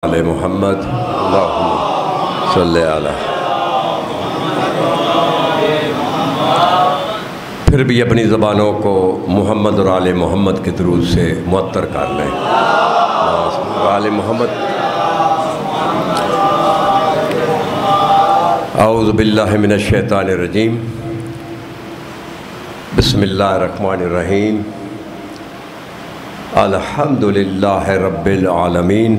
आले मोहम्मद अल्लाहुम्मा सल्ले अला। फिर भी अपनी ज़बानों को मोहम्मद और आले मोहम्मद के दरूद से मुअत्तर कर लें। आले मोहम्मद। औज़ु बिल्लाहि मिनश शैतानिर रजीम। बिस्मिल्लाहिर रहमानिर रहीम। अल्हम्दुलिल्लाहि रब्बिल आलमीन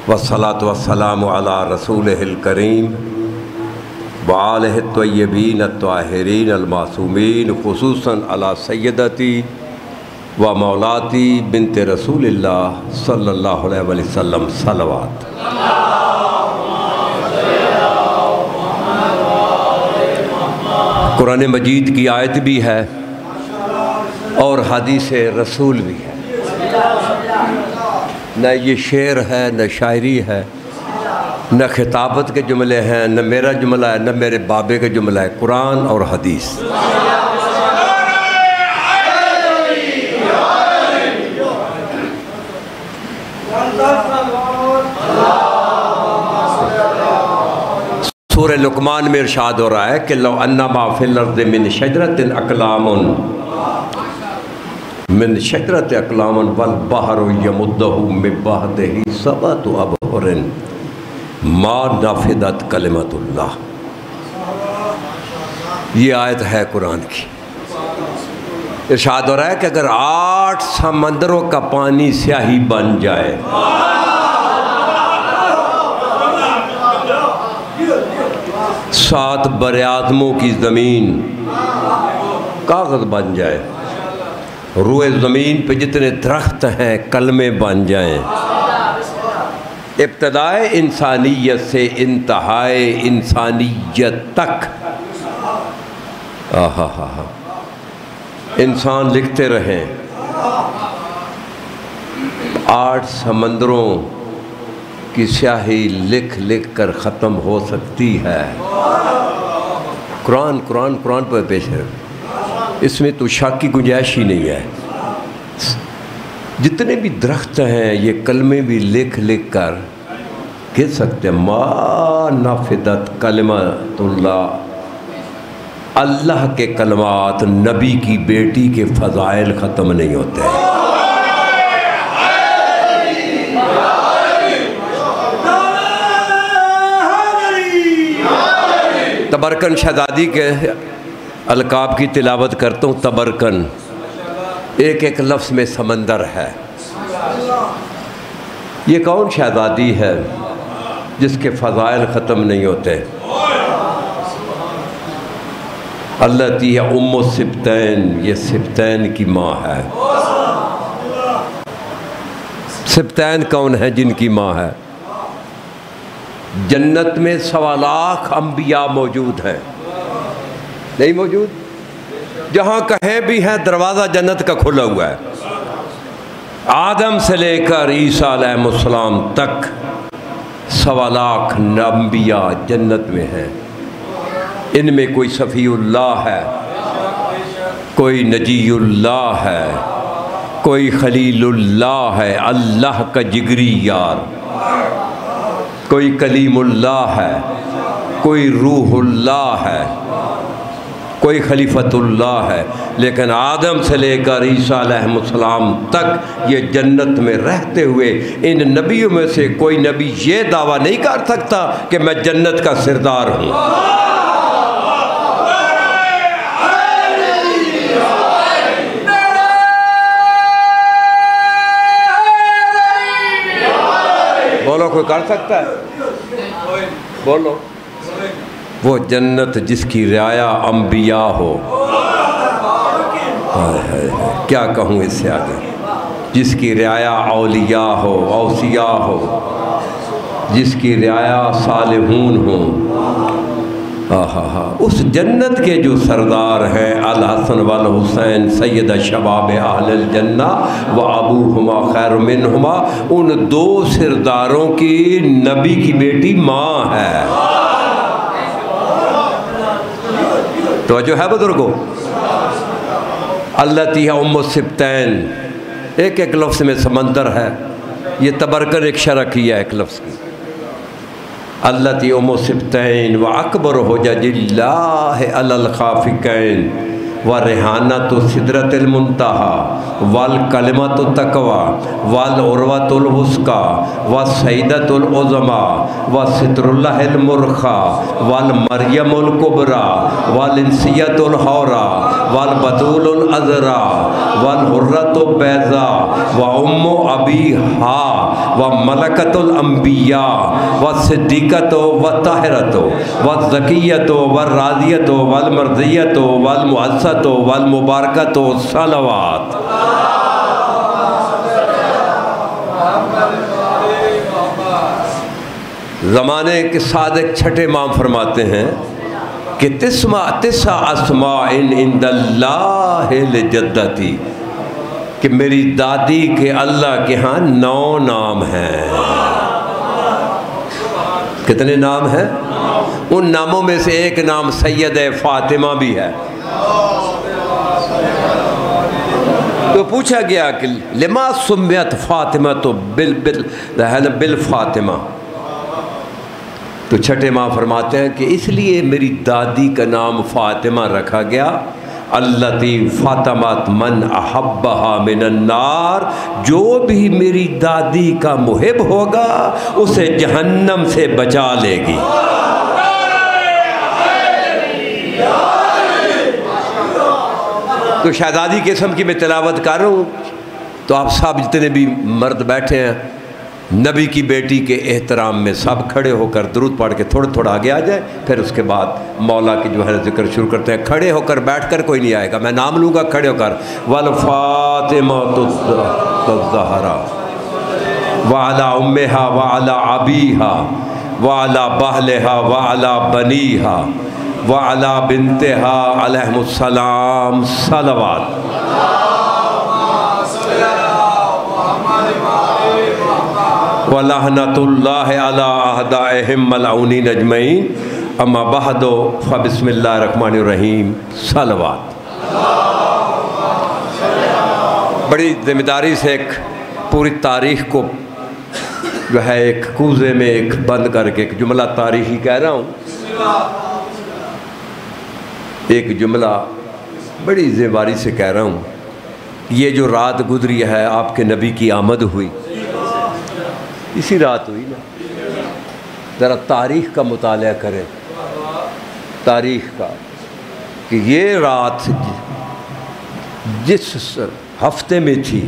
वस्सलातु वस्सलामु अला रसूलिहिल करीम व आलिहि त्वय्यबीन अत्ताहिरीन अलमासूमीन खुसूसन अला सय्यदती व मौलाती बिन्ते रसूलिल्लाह सल्लल्लाहु अलैहि वसल्लम सलवात। कुरान मजीद की आयत भी है और हदीस रसूल भी है। न ये शेर है, न शायरी है, न खिताबत के जुमले हैं, न मेरा जुमला है, न मेरे बाबे का जुमला है। कुरान और हदीस। सूरह लुक़मान में इरशाद हो रहा है कि लौ अन्ना मा फिल अर्ज़ि मिन शजरतिन अक़लामुन मिन शजरत अक़लामुन वल बहरु यमुद्दहु मिन बहदिही सबअतु अबहुरिन मा नफ़िदत कलिमतुल्लाह। ये आयत है कुरान की। इरशाद हो रहा है कि अगर 8 समंदरों का पानी स्याही बन जाए, 7 बरआज़मों की ज़मीन कागज़ बन जाए, रूए ज़मीन पे जितने दरख्त हैं कलमे बन जाएं, इब्तदाए इंसानियत से इंतहाए इंसानियत तक आहा इंसान लिखते रहें, 8 समंदरों की स्याही लिख लिख कर ख़त्म हो सकती है। कुरान कुरान कुरान पर पेश है, इसमें तो शक की गुंजाइश ही नहीं है। जितने भी दरख्त हैं ये कलमे भी लिख लिख कर कह सकते हैं। मा नफ़िदत कलिमतुल्लाह। अल्लाह के कलमात, नबी की बेटी के फ़ज़ाइल ख़त्म नहीं होते। तबरकन शहज़ादी के अलकाब की तिलावत करता हूँ। तबरकन एक एक लफ्ज़ में समंदर है। ये कौन शहज़ादी है जिसके फ़ज़ाइल ख़त्म नहीं होते? अल्लती है उम्मु सिब्तैन। ये सिब्तैन की माँ है। सिब्तैन कौन है जिनकी माँ है? जन्नत में 1.25 लाख अम्बिया मौजूद हैं। नहीं मौजूद? जहाँ कहीं भी है दरवाज़ा जन्नत का खुला हुआ है। आदम से लेकर ईसा अलैहिस्सलाम तक 1.25 लाख अम्बिया जन्नत में हैं। इनमें कोई सफ़ीउल्लाह है, कोई नजीउल्लाह है, कोई खलीलुल्लाह है, अल्लाह का जिगरी यार, कोई कलीमुल्लाह है, कोई रूहुल्लाह है, कोई खलीफतुल्लाह है। लेकिन आदम से लेकर ईसा अलैहिस्सलाम तक ये जन्नत में रहते हुए इन नबियों में से कोई नबी ये दावा नहीं कर सकता कि मैं जन्नत का सिरदार हूँ। बोलो, कोई कर सकता है? बोलो। वो जन्नत जिसकी रियाया अम्बिया हो। क्या कहूँ इससे आगे? जिसकी रियाया औलिया हो, औसिया हो, जिसकी रियाया सालिहून हो। उस जन्नत के जो सरदार हैं अल हसन वल हुसैन सैयद शबाब अहल जन्ना व अबूहुमा खैर मिनहुमा, उन 2 सरदारों की नबी की बेटी माँ है। तो जो है बुजुर्गों, अल्लती है उम्मु सिब्तैन। एक एक लफ्ज़ में समंदर है। ये तबरकन एक शरह किया एक लफ्ज़ की। अल्लती उम्मु सिब्तैन व अकबर हुज्जतिल्लाह अलल खाफिकैन व रेहानतु सिदरतिल मुंतहा वल कलिमतु तक़वा वल उर्वतुल वुस्का व सईदतुल उज़मा व सितरुल्लाहिल मुरखा वल मरियमुल कुबरा वल इंसियतुल हौरा वल बतूलुल अज़रा वल हुर्रतु बैज़ा व उम्मु अबीहा व मलकतुल अंबिया व सिद्दीक़तु व ताहिरतु व ज़कियतु व राज़ियतु वल मर्ज़ियतु वल मुअज़्ज़तु वल मुबारकतु सलवात। ज़माने के सादिक छठे इमाम फरमाते हैं कि तिस्सा अस्मा इंदल्लाहि लिजद्दती, कि मेरी दादी के अल्लाह के यहाँ 9 नाम हैं। कितने नाम हैं? उन नामों में से एक नाम सैयद फ़ातिमा भी है। तो पूछा गया कि लिमा सुम्मियत फ़ातिमा तो बिल फ़ातिमा, तो छठे माँ फरमाते हैं कि इसलिए मेरी दादी का नाम फ़ातिमा रखा गया। अल्लती फ़ातमत मन अहब्बहा मिनन्नार, जो भी मेरी दादी का मुहिब होगा उसे जहन्नम से बचा लेगी। तो शहज़ादी के इसम की मैं तिलावत कर रहा हूँ, तो आप सब जितने भी मर्द बैठे हैं नबी की बेटी के एहतराम में सब खड़े होकर दुरूद पढ़ के थोड़ा थोड़ा आगे आ जाए, फिर उसके बाद मौला की जो है जिक्र शुरू करते हैं। खड़े होकर बैठकर कोई नहीं आएगा, मैं नाम लूँगा, खड़े होकर वल फ़ातिमातु ज़हरा व अला उम्मिहा व अला अबीहा व अला बहलिहा व अला बनीहा व अला बिन्तिहा अलैहिमुस्सलाम सलवात। वलहनतुल्लाहि अला अहदाइहिम मलऊनीन अजमईन, अम्मा बअद फबिस्मिल्लाहिर रहमानिर रहीम सलवात। बड़ी ज़िम्मेदारी से एक पूरी तारीख़ को जो है एक कूज़े में एक बंद करके एक जुमला तारीख़ी कह रहा हूँ। एक जुमला बड़ी ज़िम्मेदारी से कह रहा हूँ। ये जो रात गुजरी है आपके नबी की आमद हुई, इसी रात हुई ना। ज़रा तारीख़ का मुताला करें, तारीख़ का, कि ये रात जिस हफ्ते में थी,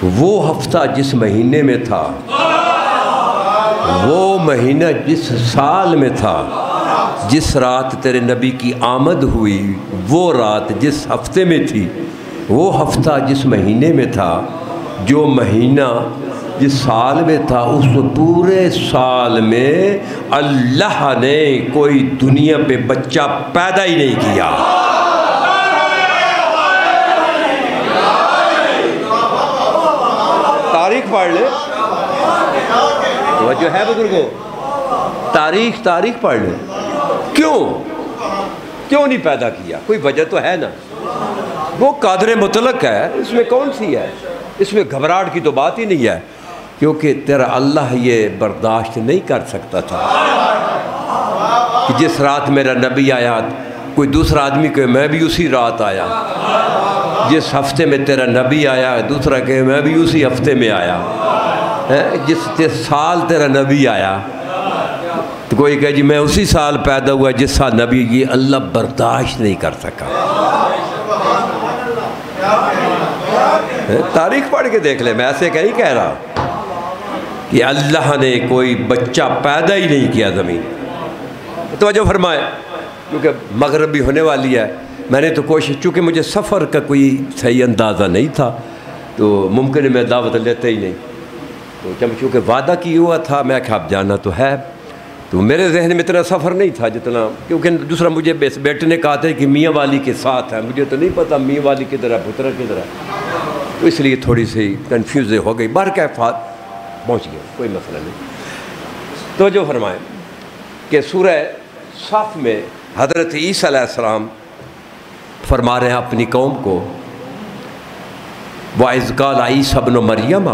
वो हफ्ता जिस महीने में था, वो महीना जिस साल में था, जिस रात तेरे नबी की आमद हुई, वो रात जिस हफ्ते में थी, वो हफ्ता जिस महीने में था, जो महीना जिस साल में था, उस पूरे साल में अल्लाह ने कोई दुनिया पे बच्चा पैदा ही नहीं किया। तारीख पढ़ ले, वो जो है बुजुर्गों, तारीख पढ़ ले। क्यों नहीं पैदा किया? कोई वजह तो है ना। वो कादर मुतलक है, इसमें कौन सी है? इसमें घबराहट की तो बात ही नहीं है, क्योंकि तेरा अल्लाह ये बर्दाश्त नहीं कर सकता था कि जिस रात मेरा नबी आया कोई दूसरा आदमी कहे मैं भी उसी रात आया, जिस हफ्ते में तेरा नबी आया दूसरा कहे मैं भी उसी हफ्ते में आया है, जिस साल तेरा नबी आया तो कोई कहे जी मैं उसी साल पैदा हुआ जिस साल नबी। ये अल्लाह बर्दाश्त नहीं कर सका। तारीख पढ़ के देख ले, मैं ऐसे कहीं कह रहा कि अल्लाह ने कोई बच्चा पैदा ही नहीं किया ज़मीन। तो जो फरमाए, क्योंकि मगरिब भी होने वाली है, मैंने तो कोशिश, चूँकि मुझे सफ़र का कोई सही अंदाज़ा नहीं था तो मुमकिन है मैं दावत लेते ही नहीं, तो जब चूँकि वादा किया हुआ था मैं क्या आप जाना तो है, तो मेरे जहन में इतना सफ़र नहीं था जितना, क्योंकि दूसरा मुझे बेटे ने कहा था कि मियाँ वाली के साथ है, मुझे तो नहीं पता मियाँ वाली किधर है पुत्र किधर है, तो इसलिए थोड़ी सी कन्फ्यूज हो गई। बाहर कैफात पहुँच गया, कोई मसला नहीं। तो जो फरमाए कि सूरह साफ में हज़रत ईसा अलैहिस्सलाम फरमा रहे हैं अपनी कौम को, वाइज़ क़ाल ईसा इब्न मरियम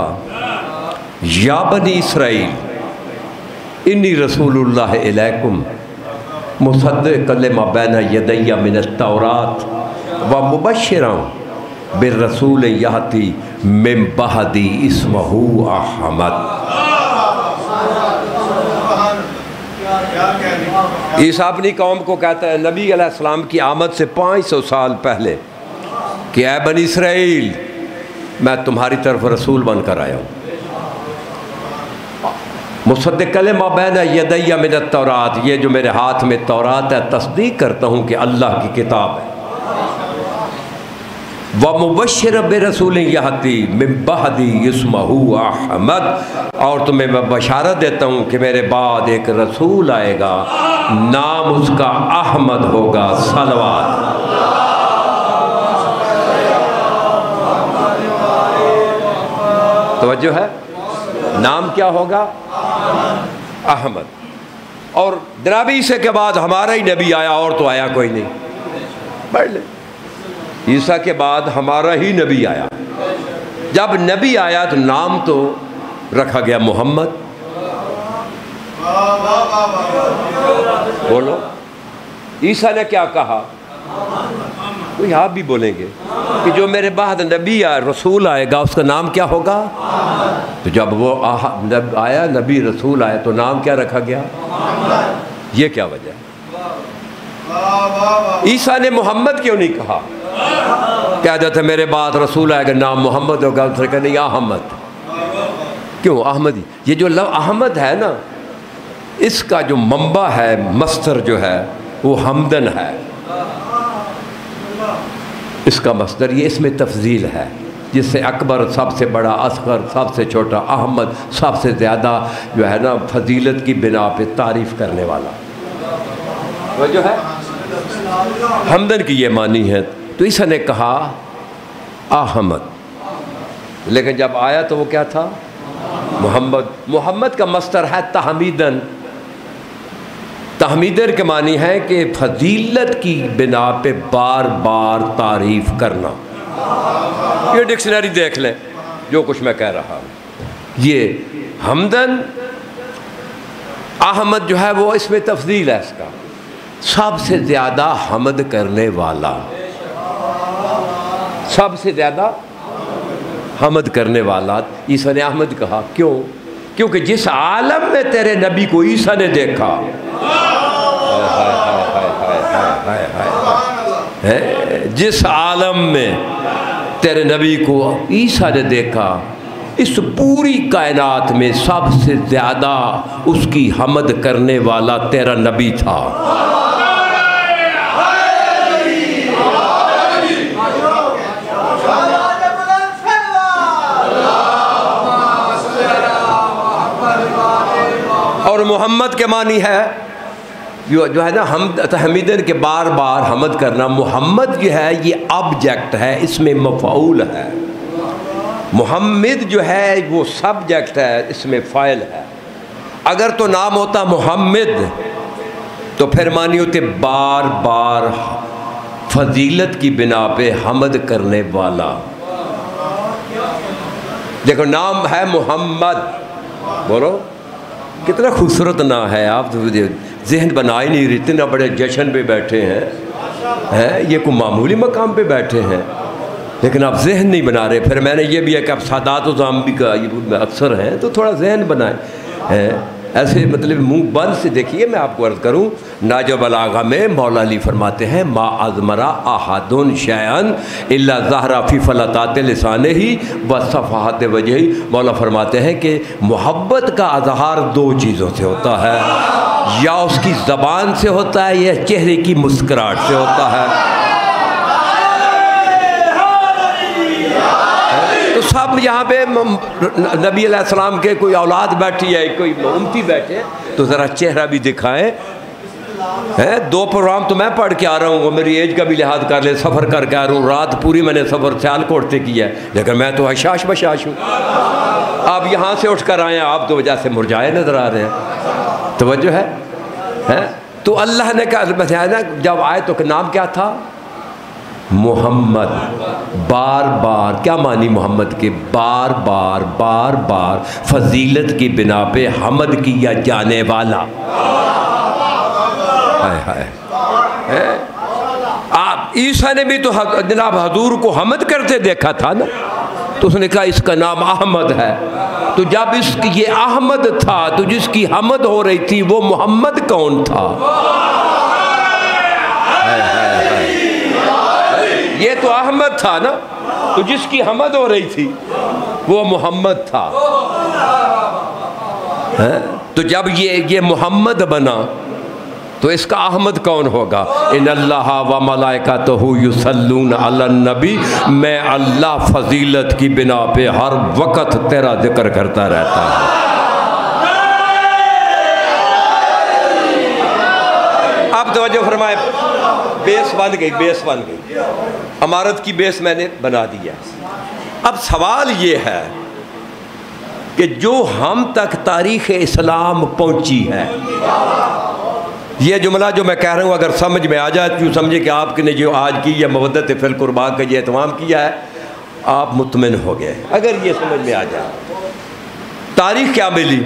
या बनी इसराइल इन्नी रसूलुल्लाह इलैकुम मुसद्दिक़न लिमा बैना यदैया मिनत तौरात व मुबश्शिरन बिर्रसूल याती मिन बअदी इस्मुहु अहमद। ईसा अपनी कौम को कहता है नबी अलैहिस्सलाम की आमद से 500 साल पहले कि ऐ बनी इसराइल मैं तुम्हारी तरफ रसूल बनकर आया हूँ। मुसद्दिक़न लिमा बैना यदैया मिनत तौरात, ये जो मेरे हाथ में तौरात है तस्दीक करता हूँ कि अल्लाह की किताब है। व मुबश्शिरन बिरसूल याती मिन बअदी इस्मुहु अहमद, और तुम्हें मैं बशारत देता हूँ कि मेरे बाद एक रसूल आएगा, नाम उसका अहमद होगा। सलवात। तवज्जो है, नाम क्या होगा? अहमद। और जनाब ईसा के बाद हमारा ही नबी आया, और तो आया कोई नहीं। पढ़ ले, ईसा के बाद हमारा ही नबी आया। जब नबी आया तो नाम तो रखा गया मोहम्मद। बोलो, ईसा ने क्या कहा? कोई आप भी बोलेंगे कि जो मेरे बाद नबी रसूल आएगा उसका नाम क्या होगा? तो जब वो आया नबी रसूल आया तो नाम क्या रखा गया? ये क्या वजह? ईसा ने मोहम्मद क्यों नहीं कहा? क्या जाता है मेरे बाद रसूल आएगा नाम मोहम्मद होगा, उसने कहा नहीं अहमद। क्यों अहमद? ये जो लव अहमद है ना, इसका जो मंबा है, मस्तर जो है वो हमदन है। इसका मस्दर ये इसमें तफजील है, जिससे अकबर सबसे बड़ा, असगर सबसे छोटा, अहमद सबसे ज़्यादा जो है ना फजीलत की बिना पे तारीफ़ करने वाला, वो जो है हमदन की ये मानी है। तो ईसा ने कहा अहमद, लेकिन जब आया तो वो क्या था? मोहम्मद। मोहम्मद का मस्तर है तहमीदन। तहमीदर के मानी है कि फजीलत की बिना पे बार बार तारीफ करना। ये डिक्शनरी देख लें जो कुछ मैं कह रहा हूँ। ये हमदन अहमद जो है वो इसमें तफजील है, इसका सबसे ज़्यादा हमद करने वाला, सबसे ज़्यादा हमद करने वाला। ईसा ने अहमद कहा क्यों? क्योंकि जिस आलम में तेरे नबी को ईसा ने देखा, जिस आलम में तेरे नबी को ईसा ने देखा, इस पूरी कायनात में सबसे ज़्यादा उसकी हमद करने वाला तेरा नबी था। और मोहम्मद के मानी है जो है ना हम तहमीदन के बार बार हमद करना। मोहम्मद जो है ये ऑब्जेक्ट है, इसमें मफ़ऊल है। मोहम्मद जो है वो सब्जेक्ट है, इसमें फ़ाइल है। अगर तो नाम होता मोहम्मद तो फिर मानी होते बार बार फजीलत की बिना पे हमद करने वाला। देखो नाम है मोहम्मद, बोलो कितना खूबसूरत ना है। आप तो जहन बना ही नहीं रहे, इतना बड़े जश्न पे बैठे हैं, ये कोई मामूली मकाम पे बैठे हैं, लेकिन आप जहन नहीं बना रहे। फिर मैंने ये भी है कि आप सादात व ज़ाम्बी का ये अक्सर हैं तो थोड़ा जहन बनाएं हैं। ऐसे मतलब मुंह बंद से देखिए। मैं आपको अर्ज़ करूँ, नाजो बलागा में मौला अली फरमाते हैं मा अज़मरा अहादुन शैअन इल्ला ज़हरा फ़ी फ़लतात लिसाने ही व सफ़ाहत वजही। मौला फरमाते हैं कि मोहब्बत का अज़हार दो चीज़ों से होता है, या उसकी ज़बान से होता है या चेहरे की मुस्कुराहट से होता है। तो सब यहाँ पे नबी अलैहिस्सलाम के कोई औलाद बैठी है, कोई उम्मती बैठे, तो ज़रा चेहरा भी दिखाएं। हैं 2 प्रोग्राम तो मैं पढ़ के आ रहा हूँ, मेरी एज का भी लिहाज कर ले, सफ़र करके आ रहा हूँ, रात पूरी मैंने सफ़र सियालकोट से किया है, लेकिन मैं तो हशाश बशाश हूँ। आप यहाँ से उठ कर आए, आप तो वजह से मुरझाए नज़र आ रहे हैं। तवज्जो है? तो अल्लाह ने कहा बताया ना, जब आए तो नाम क्या था? मोहम्मद, बार बार, क्या मानी मोहम्मद के? बार बार बार बार फजीलत की बिना पे हमद किया जाने वाला। हाय हाय, आप ईसा ने भी तो जनाब हजूर को हमद करते देखा था ना, तो उसने कहा इसका नाम अहमद है। तो जब इसकी ये अहमद था तो जिसकी हमद हो रही थी वो मोहम्मद कौन था? ये तो अहमद था ना, तो जिसकी हमद हो रही थी वो मोहम्मद था। तो जब ये मोहम्मद बना तो इसका अहमद कौन होगा? इन्नल्लाह व मलाइकतहु युसल्लूना अलन नबी, मैं अल्लाह फजीलत की बिना पे हर वक्त तेरा जिक्र करता रहता हूँ। अब तवज्जो फरमाए, बेस बन गई, बेस बन गई, इमारत की बेस मैंने बना दी है। अब सवाल ये है कि जो हम तक तारीख़ इस्लाम पहुँची है, ये जुमला जो मैं कह रहा हूँ अगर समझ में आ जाए तो समझे कि आपने जो आज की या मवद्दत फिल कुर्बा का ये एहतमाम किया है, आप मुतमिन हो गए। अगर ये समझ में आ जाए, तारीख़ क्या मिली?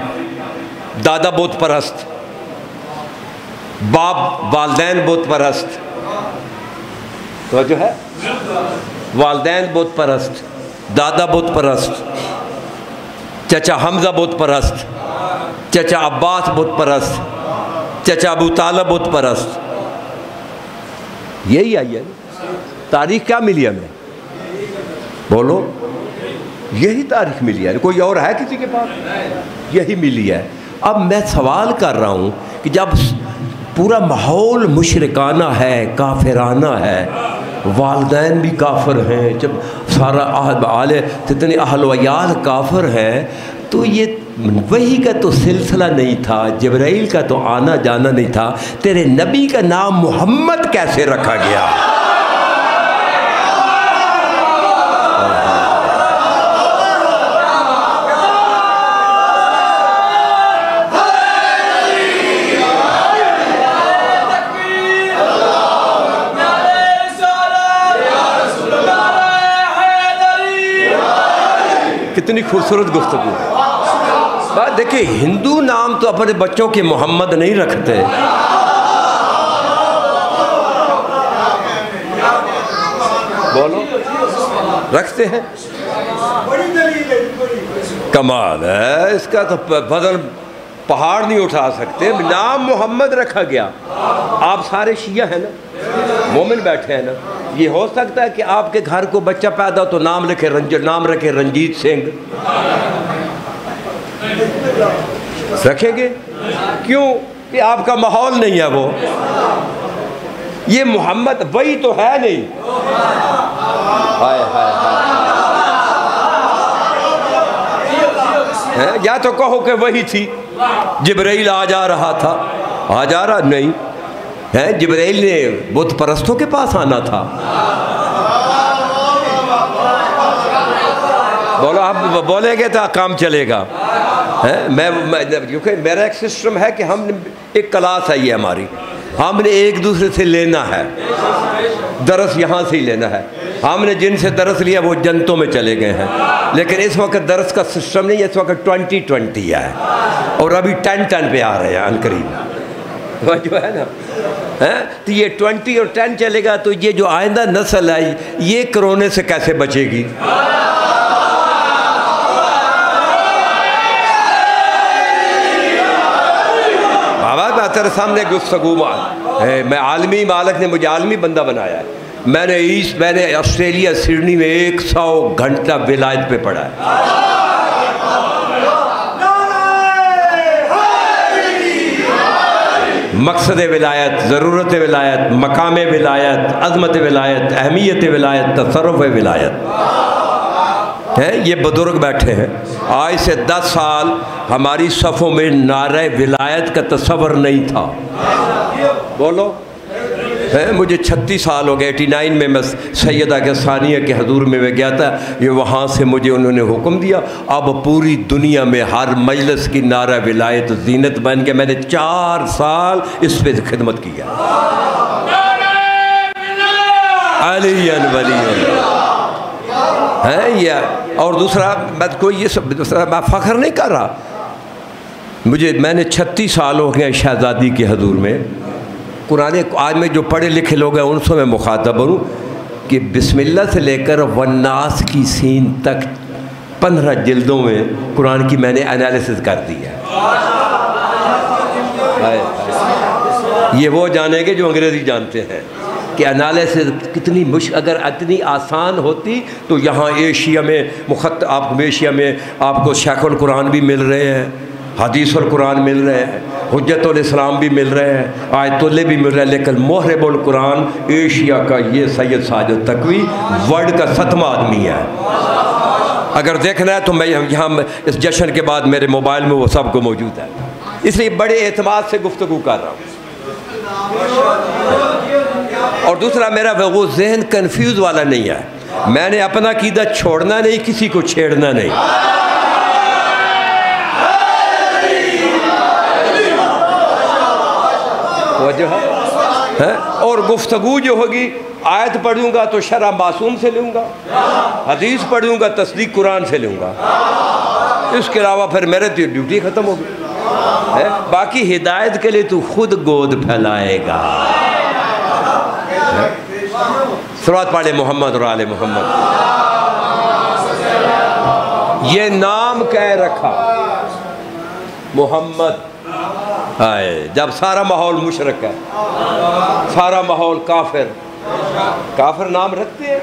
दादा बुत परस्त, बाप वालदैन बुत परस्त, तो जो है वालदैन बुत परस्त, दादा बुत परस्त, चचा हमजा बुत परस्त, चचा अब्बास बुत परस्त, चचा अबू तालिब बुत परस्त, यही आई है। तारीख क्या मिली हमें? बोलो, यही तारीख मिली है, कोई और है किसी के पास? यही मिली है। अब मैं सवाल कर रहा हूँ कि जब पूरा माहौल मुशरिकाना है, काफिराना है, वालदैन भी काफिर हैं, जब सारा आले जितने अहल वयाल काफिर हैं, तो ये वही का तो सिलसिला नहीं था, जिब्राइल का तो आना जाना नहीं था, तेरे नबी का नाम मोहम्मद कैसे रखा गया? कितनी खूबसूरत गुफ्तगू। बात देखिए, हिंदू नाम तो अपने बच्चों के मोहम्मद नहीं रखते, बोलो रखते हैं। कमाल है इसका, तो बदल पहाड़ नहीं उठा सकते, नाम मोहम्मद रखा गया। आप सारे शिया हैं ना, मोमिन बैठे हैं ना, ये हो सकता है कि आपके घर को बच्चा पैदा हो तो नाम रखे रंजीत सिंह, रखेंगे? क्यों? कि आपका माहौल नहीं है वो। ये मोहम्मद वही तो है नहीं। हाय हाय हाय, या तो कहो कि वही थी, जिब्राइल आ जा रहा था, आ जा रहा नहीं है, जिब्राइल ने बुत परस्तों के पास आना था। बोलो, आप बोलेंगे तो काम चलेगा। है मैं क्योंकि मेरा एक सिस्टम है कि हम एक क्लास है ये हमारी, हमने एक दूसरे से लेना है दरस, यहाँ से ही लेना है। हमने जिनसे दरस लिया वो जन्नतों में चले गए हैं, लेकिन इस वक्त दरस का सिस्टम नहीं, इस वक्त 2020 है और अभी 10 पे आ रहे हैं अनकरीब, जो है ना। है तो ये 20 और 10 चलेगा, तो ये जो आइंदा नस्ल है ये कोरोना से कैसे बचेगी? बाबा तेरे सामने गुफ्तगू, मैं आलमी मालिक ने मुझे आलमी बंदा बनाया है। मैंने ऑस्ट्रेलिया सिडनी में 100 घंटा विलायत पे पढ़ा है। मकसद विलायत, ज़रूरत विलायत, मकाम विलायत, अज़मत विलायत, अहमियत विलायत, तसर्रुफ़ विलायत है। ये बुजुर्ग बैठे हैं, आज से 10 साल हमारी सफ़ों में नारे विलायत का तस्वर नहीं था। बोलो है, मुझे 36 साल हो गए, 89 में मैं सैयदा के सानिया के हजूर में मैं गया था, ये वहाँ से मुझे उन्होंने हुक्म दिया, अब पूरी दुनिया में हर मजलिस की नारा विलायत जीनत बन के मैंने 4 साल इस पर खिदमत किया। अलियन वलियुल्लाह है या। और दूसरा, मैं कोई ये सब दूसरा मैं फ़ख्र नहीं कर रहा, मैंने 36 साल हो गए शहज़ादी के हजूर में। कुरान आज में जो पढ़े लिखे लोग हैं उनसे मैं मुखातब हूँ कि बिस्मिल्लाह से लेकर वन्नास की सीन तक 15 जिल्दों में कुरान की मैंने एनालिसिस कर दी है। ये वो जानेंगे जो अंग्रेज़ी जानते हैं कि एनालिसिस कितनी अगर इतनी आसान होती तो यहाँ एशिया में एशिया में आपको शेखुल कुरान भी मिल रहे हैं, हदीसुल कुरान मिल रहे हैं, हुज्जतुल इस्लाम भी मिल रहे हैं, आयतुल्ले भी मिल रहे हैं, लेकिन मुहर्रिबुल कुरान एशिया का ये सैयद साजिद तकवी वर्ल्ड का 7वां आदमी है। अगर देखना है तो मैं यहाँ इस जश्न के बाद मेरे मोबाइल में वो सबको मौजूद है, इसलिए बड़े एतमाद से गुफ्तगू कर रहा हूँ। और दूसरा, मेरा वो जहन कन्फ्यूज़ वाला नहीं है, मैंने अपना कीदा छोड़ना नहीं, किसी को छेड़ना नहीं। वो जो है और गुफ्तगू जो होगी, आयत पढ़ूंगा तो शरह मासूम से लूँगा, हदीस पढ़ूंगा तस्दीक कुरान से लूँगा, इसके अलावा फिर मेरे तो ड्यूटी ख़त्म होगी है। बाकी हिदायत के लिए तू खुद गोद फैलाएगा। सलावत पढ़े मोहम्मद और आले मोहम्मद। ये नाम कह रखा मोहम्मद आए जब सारा माहौल मुशरक है, सारा माहौल काफिर नाम रखते हैं।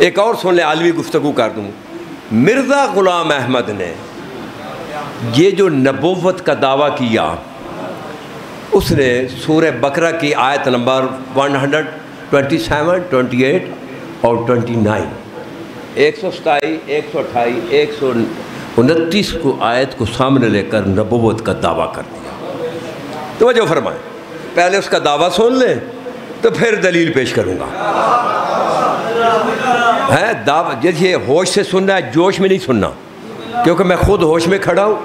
एक और सुन ले, आलमी गुफ्तगू कर दूँ। मिर्ज़ा ग़ुलाम अहमद ने ये जो नबुव्वत का दावा किया, उसने सूरह बकरा की आयत नंबर 127, 28 और 29, 127, 128, 129 को आयत को सामने लेकर नबुव्वत का दावा कर दिया। तो वजह फरमाएं, पहले उसका दावा सुन लें तो फिर दलील पेश करूँगा। है दावा जैसे होश से सुनना है, जोश में नहीं सुनना, क्योंकि मैं खुद होश में खड़ा हूँ।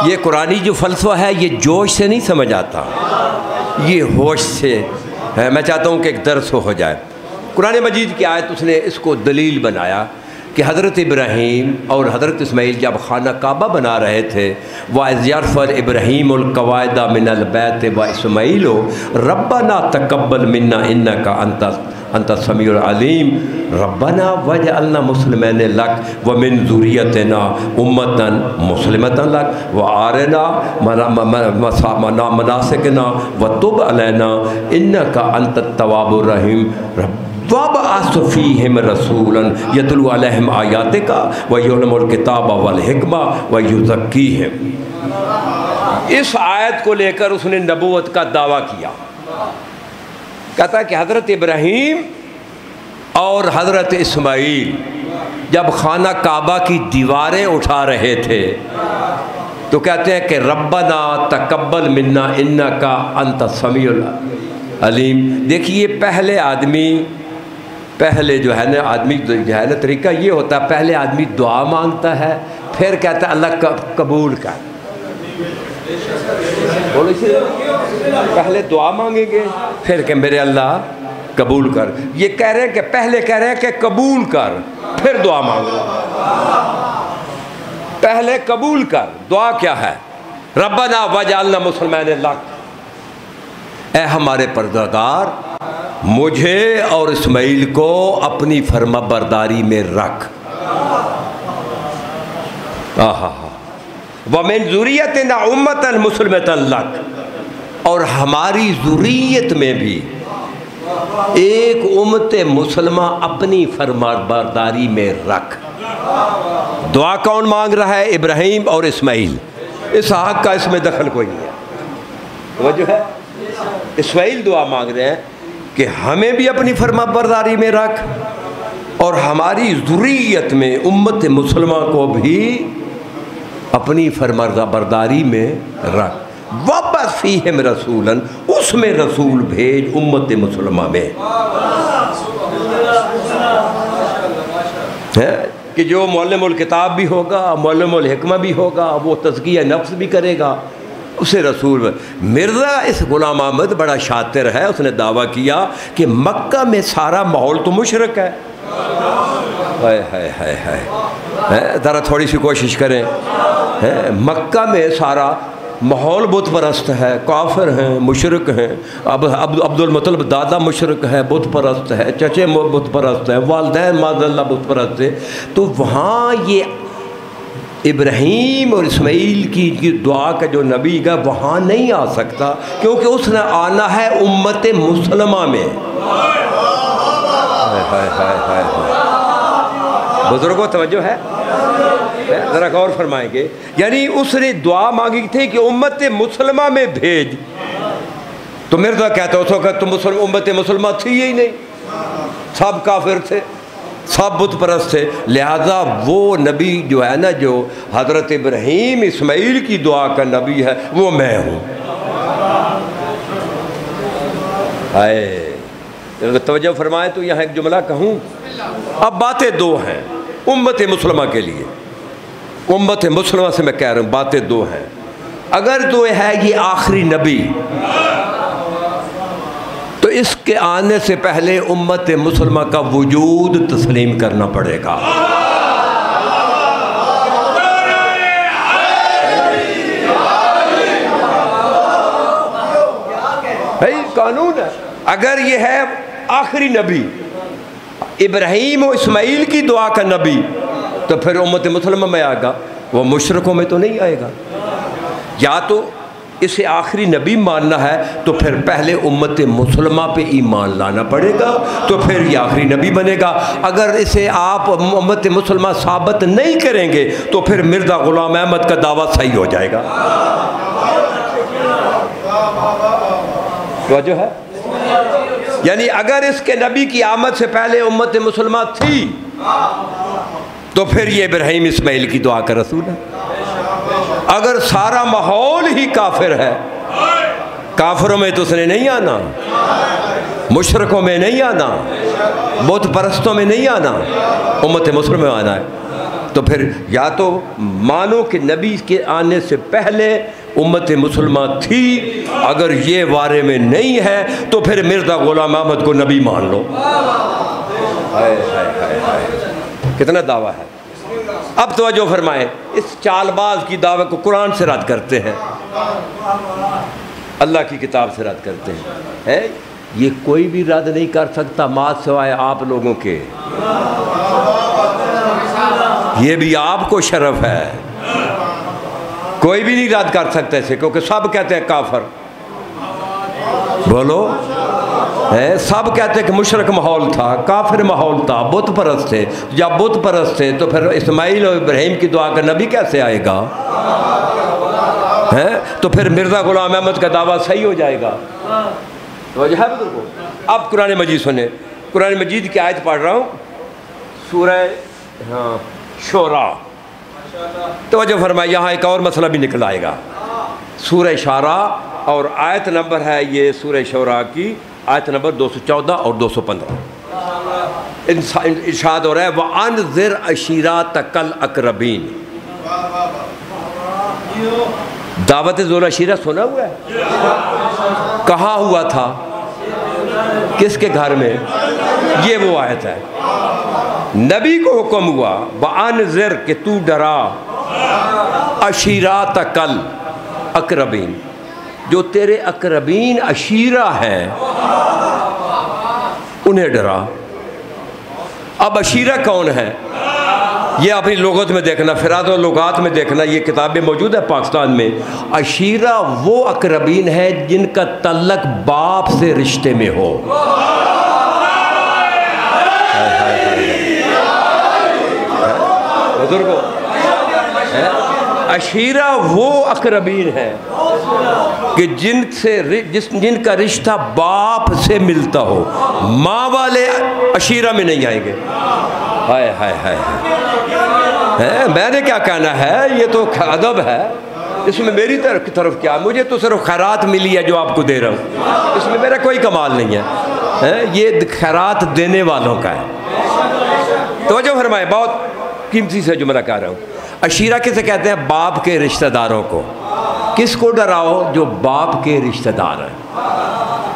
ये कुरानी जो फ़लसफ़ा है ये जोश से नहीं समझ आता, ये होश से है। मैं चाहता हूँ कि एक दर्स हो जाए। कुरान मजीद की आयत उसने इसको दलील बनाया कि हज़रत इब्राहीम और हज़रत इस्माईल जब खाना काबा बना रहे थे, वाज़यरफ़ल इब्राहीमुल क़वाइदा मिनल बैत व इस्माईलु रब्बना तक़ब्बल मिन्ना इन्नका अंत समीउल अलीम रब्बना वजअलना मुस्लिमैन लक व मिन ज़ुर्रियतिना उम्मतन मुस्लिमतन लक व आरिना मनासिकना व तुब अलैना इन्नका अंतत तव्वाबुर रहीम वबअस्फ़ीहिम रसूलन यतलू अलैहिम आयातिका व युअल्लिमुल किताब वल हिकमा व युज़क्कीहिम। इस आयत को लेकर उसने नबूवत का दावा किया। कहता है कि हज़रत इब्राहीम और हज़रत इस्माईल जब खाना काबा की दीवारें उठा रहे थे तो कहते हैं कि रब्बना तक़ब्बल मिन्ना इन्नका अंत समीउल अलीम। देखिए पहले जो है ना आदमी जो है ना तरीका ये होता है, पहले आदमी दुआ मांगता है, फिर कहता है अल्लाह कबूल कर। बोलो इसे, पहले दुआ मांगेंगे फिर कि मेरे अल्लाह कबूल कर। ये कह रहे हैं कि पहले कह रहे हैं कि कबूल कर फिर दुआ मांगो। पहले कबूल कर, दुआ क्या है? रब्बना वजअलना मुस्लिमैन लक, ऐ हमारे परवरदिगार मुझे और इस्माईल को अपनी फर्माबरदारी में रख। व मिन ज़ुर्रियतिना उम्मतन मुस्लिमतन लक, और हमारी ज़ुर्रियत में भी एक उम्मत मुसलमा अपनी फर्माबरदारी में रख। दुआ कौन मांग रहा है? इब्राहीम और इस्माईल। इसहाक का इसमें दखल कोई नहीं है। वो जो है इस्माईल दुआ मांग रहे हैं कि हमें भी अपनी फर्माबरदारी में रख और हमारी ज़ुर्रियत में उम्मत मुसलमा को भी अपनी फर्माबरदारी में रख। वापस फ़ीहिम रसूलन, उसमें रसूल भेज उम्मत मुसलमा में है कि जो मुअल्लिमुल किताब भी होगा, मुअल्लिमुल हिकमा भी होगा, वो तज़किया नफ्स भी करेगा, उसे रसूल। मिर्ज़ा इस गुलाम अहमद बड़ा शातिर है, उसने दावा किया कि मक्का में सारा माहौल तो मुशरक है। हाय हाय हाय हाय, ज़रा थोड़ी सी कोशिश करें। मक्का में सारा माहौल बुत परस्त है, काफिर हैं, मुशरक हैं। अब अब्दुल मुत्तलिब दादा मुशरक है, बुत परस्त है, चचे बुत परस्त है, वालिदैन माज़अल्लाह बुत परस्त है। तो वहाँ ये इब्राहीम और इस्माईल की दुआ का जो नबी का वहाँ नहीं आ सकता, क्योंकि उसने आना है उम्मत मुसलमा में। हाय हाय हाय हाय, बुजुर्गों तवज्जो है, ज़रा गौर फरमाएंगे। यानी उसने दुआ मांगी थी कि उम्मत मुसलमा में भेज। तो मिर्ज़ा कहता उस वक़्त तो उम्मत मुसलमा थी ही नहीं, सब काफिर थे, सब बुत परस्त थे। लिहाजा वो नबी जो है ना, जो हज़रत इब्राहीम इस्माईल की दुआ का नबी है, वो मैं हूँ। हाय, तवज्जो फरमाए। तो यहाँ एक जुमला कहूँ। अब बातें दो हैं उम्मत मुसलमा के लिए, उम्मत मुसलमा से मैं कह रहा हूँ, बातें दो हैं। अगर तो है ये आखिरी नबी, तो इसके आने से पहले उम्मत मुसलमा का वजूद तस्लीम करना पड़ेगा। भाई कानून है। अगर ये है आखिरी नबी, इब्राहीम और इस्माईल की दुआ का नबी, तो फिर उम्मत मुसलमा में आएगा, वो मुशरकों में तो नहीं आएगा। या तो इसे आखिरी नबी मानना है तो फिर पहले उम्मत मुसलमा पे ईमान लाना पड़ेगा, तो फिर ये आखिरी नबी बनेगा। अगर इसे आप उम्मत मुसलमा साबित नहीं करेंगे तो फिर मिर्ज़ा गुलाम अहमद का दावा सही हो जाएगा। तो जो है, यानी अगर इसके नबी की आमद से पहले उम्मत मुसलमा थी, तो फिर ये इब्राहीम इस्माईल की दुआ का रसूल है। अगर सारा माहौल ही काफिर है, काफिरों में तो उसने नहीं आना, मुशरकों में नहीं आना, बुत परस्तों में नहीं आना, उम्मत मुसलमा में आना है। तो फिर या तो मानो कि नबी के आने से पहले उम्मत मुसलमा थी, अगर ये वारे में नहीं है तो फिर मिर्ज़ा गुलाम अहमद को नबी मान लो। हाय हाय हाय हाय, कितना दावा है। अब तवज्जो फरमाएं, इस चालबाज की दावे को कुरान से रद्द करते हैं, अल्लाह की किताब से रद्द करते हैं। ये कोई भी रद्द नहीं कर सकता मात सिवाय आप लोगों के। ये भी आपको शरफ है, कोई भी नहीं रद्द कर सकता इसे, क्योंकि सब कहते हैं काफर। बोलो, सब कहते हैं कि मुशरक माहौल था, काफिर माहौल था, बुत परस्त थे। जब बुत परस्त थे तो फिर इस्माईल और इब्राहीम की दुआ का नबी कैसे आएगा? तो फिर मिर्ज़ा गुलाम अहमद का दावा सही हो जाएगा। तो है बुजुर्गों, अब कुरान मजीद सुने। कुरान मजीद की आयत पढ़ रहा हूँ, सूरह शोरा। तो वजह फरमाए, यहाँ एक और मसला भी निकल आएगा। सूरह शारा और आयत नंबर है ये सूरह शोरा की आयत नंबर 214 और 215। इरशाद हो रहा है, वह अनज़िर अशीरातकल अक़रबीन। दावत ज़ुल अशीरा सुना हुआ है? कहाँ हुआ था, किसके घर में? ये वो आयत है। नबी को हुक्म हुआ, वह अनज़िर के तू डरा, अशीरातकल अक़रबीन, जो तेरे अक़रबीन अशीरा हैं उन्हें डरा। अब अशीरा कौन है? ये अपनी लोगत में देखना, फ़िराद और लुगात में देखना, ये किताबें मौजूद है पाकिस्तान में। अशीरा वो अक़रबीन है जिनका तल्लक बाप से रिश्ते में हो। बुजुर्गों, अशीरा वो अक़रबीन है कि जिनका रिश्ता बाप से मिलता हो। माँ वाले अशीरा में नहीं आएंगे। हाय हाय हाय, मैंने क्या कहना है, ये तो अदब है, इसमें मेरी तरफ क्या, मुझे तो सिर्फ खैरात मिली है जो आपको दे रहा हूँ, इसमें मेरा कोई कमाल नहीं है, ये खैरात देने वालों का है। तो जो फरमाए, बहुत कीमती से जुमला कह रहा हूँ। अशीरा किसे कहते हैं? बाप के रिश्तेदारों को। किसको डराओ? जो बाप के रिश्तेदार हैं।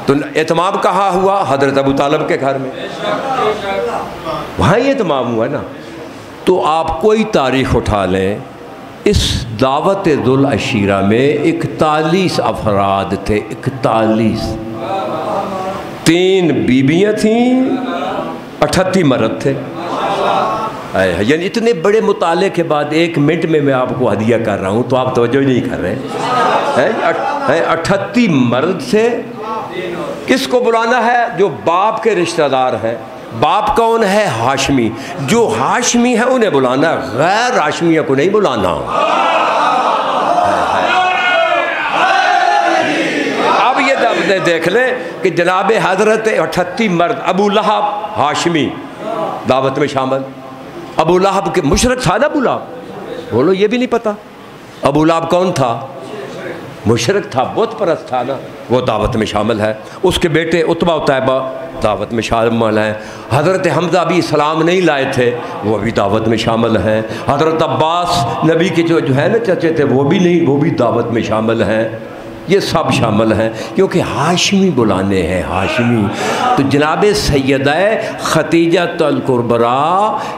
तो एतमाम कहाँ हुआ? हजरत अबू तालिब के घर में, वहाँ ही एतमाम हुआ ना। तो आप कोई तारीख उठा लें, इस दावत जुल अशीरा में 41 अफराद थे, 41। 3 बीबियाँ थीं, 38 मर्द थे। यानी इतने बड़े मुताले के बाद 1 मिनट में मैं आपको हदिया कर रहा हूँ, तो आप तवज्जो नहीं कर रहे हैं। 38 मर्द से किसको बुलाना है? जो बाप के रिश्तेदार हैं। बाप कौन है? हाशमी। जो हाशमी है उन्हें बुलाना, गैर हाशमिया को नहीं बुलाना। अब ये देख लें कि जनाब हजरत 38 मर्द, अबू लहब हाशमी दावत में शामिल। अबू लहब के मुशरक था ना अबू लहब? बोलो, ये भी नहीं पता अबू लहब कौन था? मुशरक था, बुत परस्त था ना, वो दावत में शामिल है। उसके बेटे उतबा तैबा दावत में शामिल हैं। हज़रत हमज़ा भी इस्लाम नहीं लाए थे, वो भी दावत में शामिल हैं। हज़रत अब्बास नबी के जो है ना चचे थे, वो भी नहीं, वो भी दावत में शामिल हैं। ये सब शामिल हैं क्योंकि हाशमी बुलाने हैं, हाशमी। तो जनाब सैयदा खतीजतुल कुबरा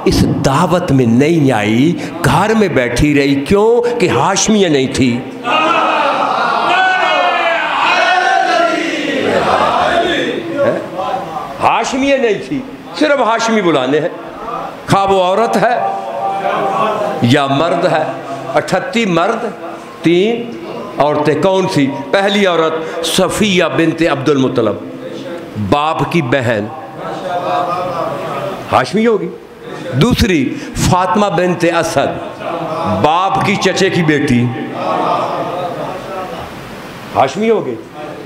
इस दावत में नहीं आई, घर में बैठी रही। क्यों? कि हाशमिया नहीं थी। हाशमिया नहीं थी, सिर्फ हाशमी बुलाने हैं। खा वो औरत है या मर्द है। 38 मर्द, 3 औरतें। कौन सी? पहली औरत सफ़िया बिनते अब्दुल मुत्तलब, बाप की बहन, हाशमी होगी। दूसरी फातिमा बिनते असद, बाप की चचे की बेटी, हाशमी हो गई।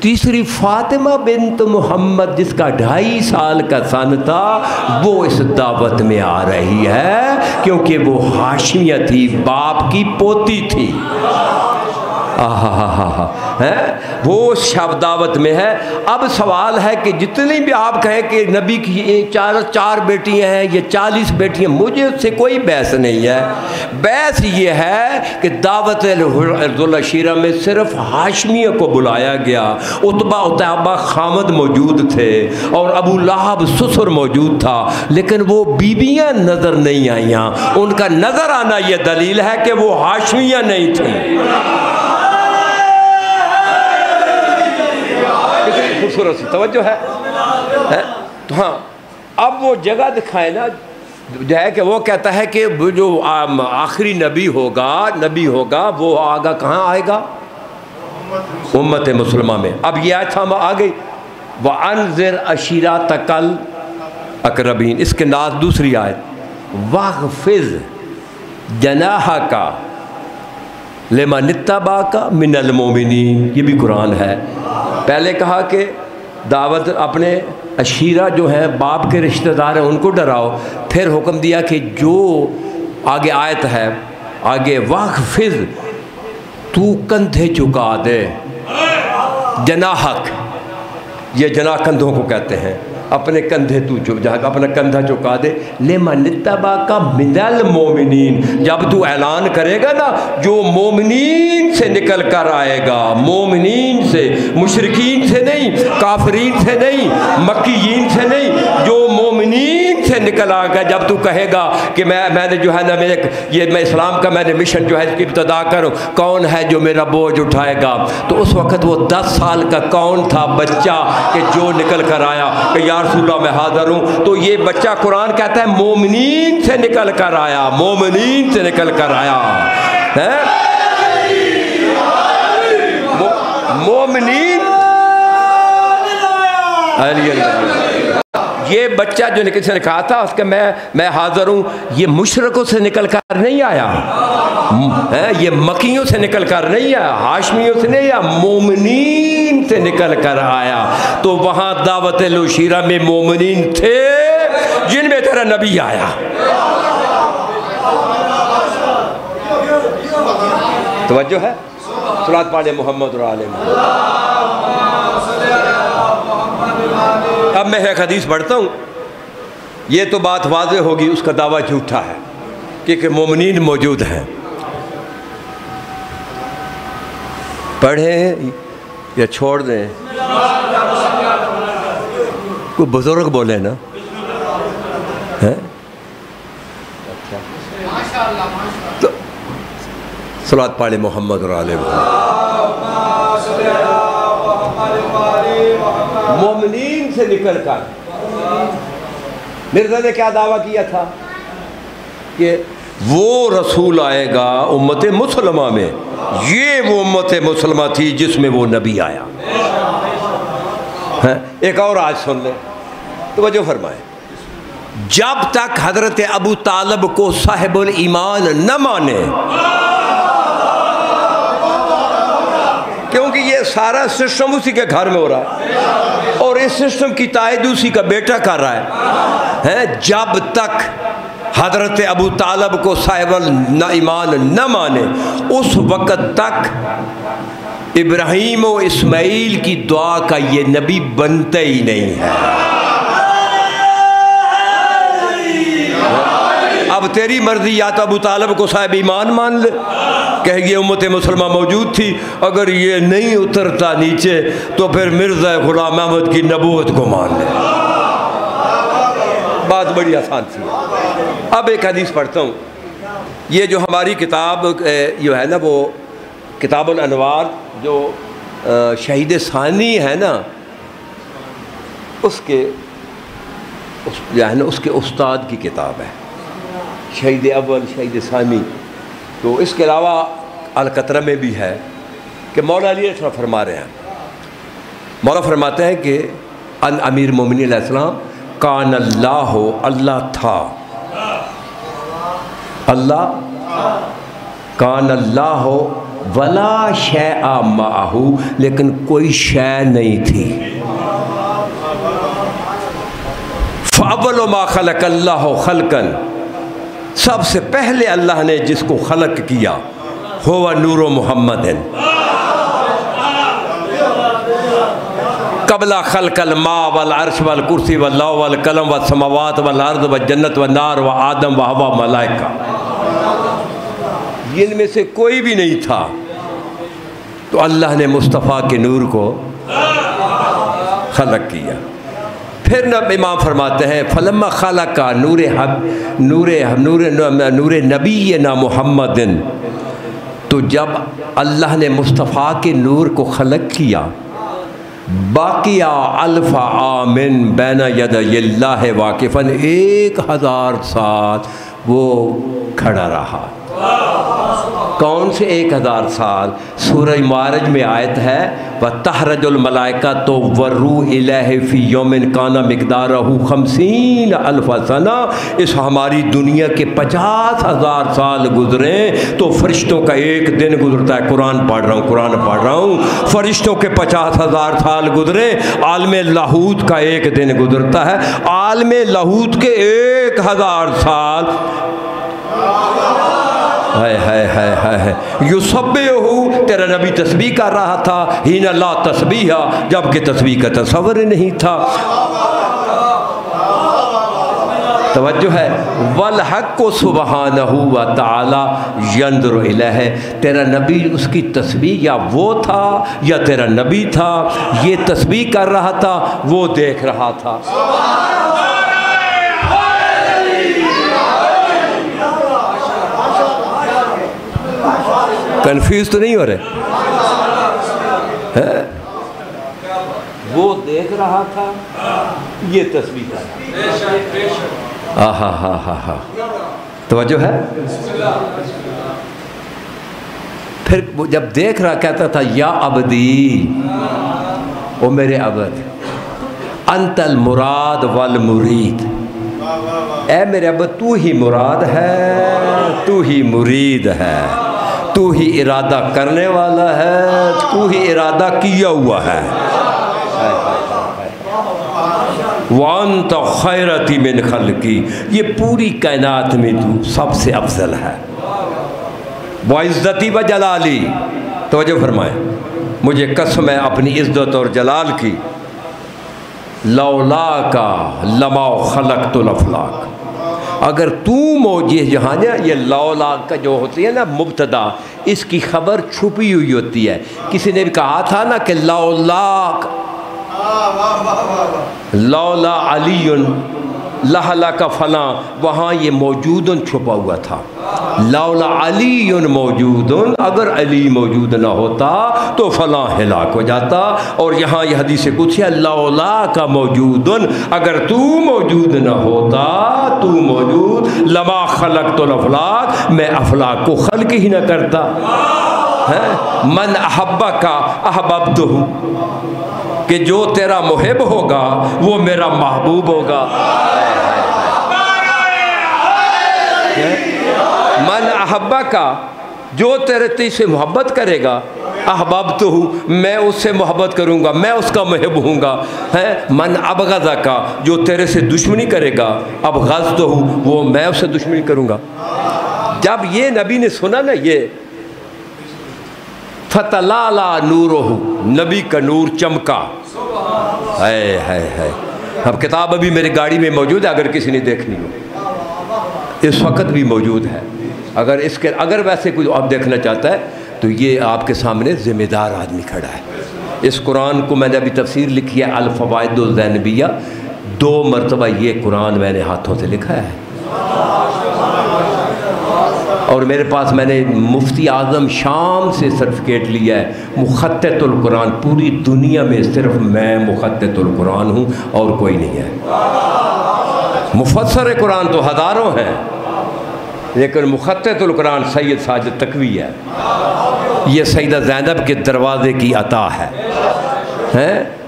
तीसरी फातिमा बिन्त मोहम्मद, जिसका 2.5 साल का सन था, वो इस दावत में आ रही है क्योंकि वो हाशमिया थी, बाप की पोती थी। है वो शब दावत में है। अब सवाल है कि जितनी भी आप कहें कि नबी की 4 बेटियां हैं, ये 40 बेटियां, मुझे उससे कोई बहस नहीं है। बहस ये है कि दावत जुल अशीरा में सिर्फ हाशमिया को बुलाया गया। उतबा उतैबा खामद मौजूद थे और अबू लहब ससुर मौजूद था, लेकिन वो बीबियां नज़र नहीं आईं। उनका नज़र आना ये दलील है कि वो हाशमिया नहीं थी। खूबसूरत सी तवज्जो है? तो हाँ, अब वो जगह दिखाए ना, जो है कि वो कहता है कि जो आखिरी नबी होगा वो आगा कहाँ आएगा? उम्मत मुसलमा में। अब ये आयत हम आ गई, व अनज़िर अशीरातकल अक़रबीन। इसके नाज दूसरी आयत, वग़्फ़िज़ जनाहका लिमन इत्तबाका मिनल मोमिनीन। ये भी कुरान है। पहले कहा कि दावत अपने अशीरा जो है बाप के रिश्तेदार हैं उनको डराओ, फिर हुक्म दिया कि जो आगे आयत है आगे, वक़्फ़िज़, तू कंधे झुका दे, जनाहक, ये जना कंधों को कहते हैं, अपने कंधे तू जहाँ अपना कंधा झुका दे, लिमन इत्तबाका मिनल मोमिनीन। जब तू ऐलान करेगा ना, जो मोमिनीन से निकल कर आएगा, मोमिनीन से, मुशरिकीन से नहीं, काफरीन से नहीं, मक्कीयीन से नहीं, जो मोमिनीन से निकल आएगा। जब तू कहेगा कि मैंने जो है ना, मैं इस्लाम का मैंने मिशन जो है इसकी इब्तिदा करूँ, कौन है जो मेरा बोझ उठाएगा? तो उस वक़्त वो 10 साल का कौन था बच्चा कि जो निकल कर आया कि या रसूलल्लाह मैं हाज़िर हूँ। तो ये बच्चा कुरान कहता है मोमिनीन से निकल कर आया, मोमिनीन से निकल कर आया है। मोमिनीन ये बच्चा जो किसी ने कहा था उसके मैं हाज़िर हूँ, ये मुशरकों से निकल कर नहीं आया है, ये मक्कियों से निकल कर नहीं आया, हाशमियों से नहीं आया, मोमिनीन से निकल कर आया। तो वहाँ दावत अशीरा में मोमिनीन थे जिनमें तेरा नबी आया। तवज्जो है? सलात पाले मोहम्मद और आले मोहम्मद। अब मैं एक हदीस पढ़ता हूँ, ये तो बात वाज़ेह होगी उसका दावा झूठा है क्योंकि मोमिनीन मौजूद हैं। पढ़ें या छोड़ दें? कोई बुजुर्ग बोले ना है? तो सलात पाले मोहम्मद और आले मोमिनीन से निकल कर मिर्ज़ा ने क्या दावा किया था कि वो रसूल आएगा उम्मत मुसलमा में, ये वो उम्मत मुसलमा थी जिसमें वो नबी आया है। एक और आज सुन ले तो वजह फरमाए, जब तक हजरत अबू तालब को साहिबुल ईमान न माने, क्योंकि ये सारा सिस्टम उसी के घर में हो रहा है और इस सिस्टम की तायद उसी का बेटा कर रहा है। जब तक हजरत अबू तालब को साहिबुल ईमान न माने, उस वक़्त तक इब्राहीम और इस्माइल की दुआ का ये नबी बनता ही नहीं है। अब तेरी मर्जी, या तो अबू तालब को साहिब ईमान मान ले, कहेगी उम्मत मुसलमान मौजूद थी, अगर ये नहीं उतरता नीचे तो फिर मिर्ज़ा गुलाम अहमद की नबूवत को मान ले। बात बड़ी आसान सी है। अब एक हदीस पढ़ता हूँ। ये जो हमारी किताब जो है ना, वो किताबुल अनवार जो शहीद सानी है ना, उसके जो है ना उसके उस्ताद की किताब है, शहीद अव्वल शहीद सानी। तो इसके अलावा अल-कतरा में भी है कि मौला अली अलैहिस्सलाम फरमा रहे हैं, मौला फरमाते हैं कि अन अमीर मोमिनीन अलैहिस्सलाम कान अल्लाह, अल्लाह था, अल्लाह कान अल्लाह वला शैअ माहू, लेकिन कोई शै नहीं थी। फ़अव्वलु मा खलक़ अल्लाहु खल्क़न, सबसे पहले अल्लाह ने जिसको खलक किया हुवा नूरो मुहम्मदिन, कबला खलकल मा वल अर्श वल कुर्सी वल लौह वल कलम वल समावात वल अर्द वल जन्नत वल नार व आदम व हवा मलाइका, इनमें से कोई भी नहीं था। तो अल्लाह ने मुस्तफ़ा के नूर को खलक किया। फिर न इमाम फरमाते हैं फलम्मा खलका नूर नबी ना मुहम्मदिन, तो जब अल्लाह ने मुस्तफ़ा के नूर को खलक किया, बाकिया अल्फ़ा आमिन बैना यदयिल्लाह वाकिफ़न, 1000 साल वो खड़ा रहा। कौन से 1000 साल? सूरह मारज में आयत है व तहरजुल मलाइका तो वर्रू इलैहि फी यौमिन काना मिक़दारहु 50 अल्फ़ सना। इस हमारी दुनिया के 50,000 साल गुजरे तो फरिश्तों का एक दिन गुजरता है। कुरान पढ़ रहा हूँ। फरिश्तों के 50,000 साल गुजरे, आलमे लाहूत का एक दिन गुजरता है। आलमे लाहूत के 1000 साल है युसब्बिहु, तेरा नबी तस्बीह कर रहा था, हीना ला तस्बीहा, जबकि तस्बीह का तस्वर नहीं था। तवज्जो है। वल हक़्क़ु सुब्हानहु व तआला यंज़ुरु इलैहि, तेरा नबी उसकी तस्बीह या वो था या तेरा नबी था, ये तस्बीह कर रहा था, वो देख रहा था। कंफ्यूज तो नहीं हो रहे हैं? वो देख रहा था, ये तस्बीह था। हा तवज्जो है। फिर वो जब देख रहा कहता था या अबदी, ओ मेरे अबद, अंतल मुराद वल मुरीद, ए मेरे अबद तू ही मुराद है, तू ही मुरीद है, तू ही इरादा करने वाला है, तू ही इरादा किया हुआ है। वान्त खैरती मिन खल्की, ये पूरी कायनात में तू सबसे अफजल है। वाइज़्ज़ती व जलाली, तवज्जो फरमाए, मुझे कसम है अपनी इज़्ज़त और जलाल की, लौला का लमा खलक़तुल अफ़लाक, अगर तू मौजे जहाँ ये लौला का जो होती है ना मुब्तदा, इसकी खबर छुपी हुई होती है। किसी ने भी कहा था ना कि लौला अलीयुन लहला का फला, वहाँ ये मौजूदन छुपा हुआ था। लौला अलीयुन मौजूदन, अगर अली मौजूद ना होता तो फला हिलाक हो जाता। और यहाँ यह हदीस कुछ है, लौला का मौजूदन, अगर तू मौजूद ना होता, तू मौजूद, लमा खलक तो अफलाक, मैं अफलाक को खल्क ही ना करता है। मन अहब्बा का अहबब्तुहु, कि जो तेरा मुहिब होगा वो मेरा महबूब होगा। मन अहब्बा का, जो तेरे से मोहब्बत करेगा, अहबाब तो हूँ, मैं उससे मोहब्बत करूँगा, मैं उसका महब हूँगा। है मन अबगज़ा का, जो तेरे से दुश्मनी करेगा, अबगज़ तो हूँ, वो मैं उससे दुश्मनी करूँगा। जब ये नबी ने सुना ना, ये फतलाला नूरुहु, नबी का नूर चमका। है। अब किताब अभी मेरी गाड़ी में मौजूद है, अगर किसी ने देखनी हो, इस वक्त भी मौजूद है। अगर वैसे कोई आप देखना चाहता है तो ये आपके सामने ज़िम्मेदार आदमी खड़ा है। इस कुरान को मैंने अभी तफसीर लिखी है अल फ़वाइदुल ज़ैनबिया, 2 मरतबा ये कुरान मैंने हाथों से लिखा है। और मेरे पास मैंने मुफ्ती आज़म शाम से सर्टिफिकेट लिया है मुख़त्ततुल कुरान। पूरी दुनिया में सिर्फ मैं मुख़त्ततुल कुरान हूँ और कोई नहीं है। मुफस्सर कुरान तो हज़ारों हैं, लेकिन मुख़त्ततुल कुरान सैयद साजिद तकवी है। ये सैयदा ज़ैनब के दरवाज़े की अता है।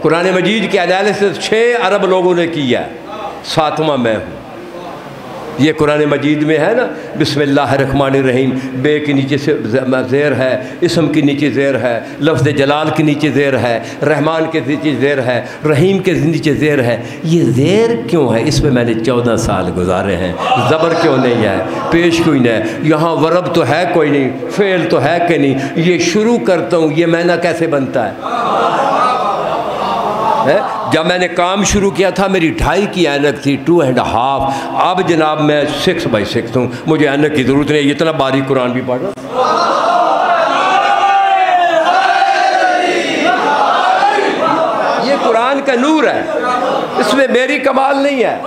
कुरान मजीद के एनालिसिस 6 अरब लोगों ने किया, 7वां मैं हूँ। ये कुरान मजीद में है ना, बिस्मिल्लाहिर्रहमानिर्रहीम, बे के नीचे से ज़ेर है, इसम के नीचे ज़ेर है, लफ्ज़ जलाल के नीचे ज़ेर है, रहमान के नीचे ज़ेर है, रहीम के नीचे ज़ेर है। ये ज़ेर क्यों है? इसमें मैंने 14 साल गुजारे हैं। ज़बर क्यों नहीं है? पेश क्यों नहीं है? यहाँ वर्ब तो है कोई नहीं, फ़ेल तो है कि नहीं, ये शुरू करता हूँ, ये मैना कैसे बनता है? जब मैंने काम शुरू किया था मेरी 2.5 की ऐनक थी, 2.5। अब जनाब मैं 6x6 हूँ, मुझे ऐनक की ज़रूरत नहीं, इतना बारीक कुरान भी पढ़ रहा। ये कुरान का नूर है, इसमें मेरी कमाल नहीं है,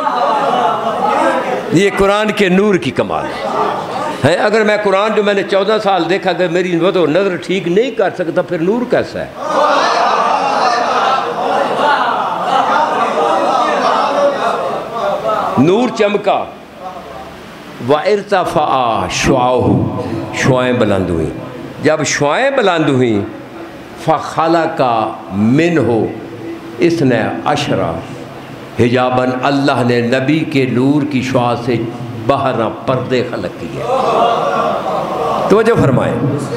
ये कुरान के नूर की कमाल है। अगर मैं कुरान जो मैंने 14 साल देखा, अगर मेरी नज़र ठीक नहीं कर सकता, फिर नूर कैसा है? नूर चमका। व इर्तफ़ा शुआहु, शुआएँ बुलंद हुई। जब शुआएँ बुलंद हुई, फ़ख़लक़ा मिन्हु इसने अशरा हिजाबन, अल्लाह ने नबी के नूर की शुआ से 12 पर्दे खलक किए। तो जो फरमाए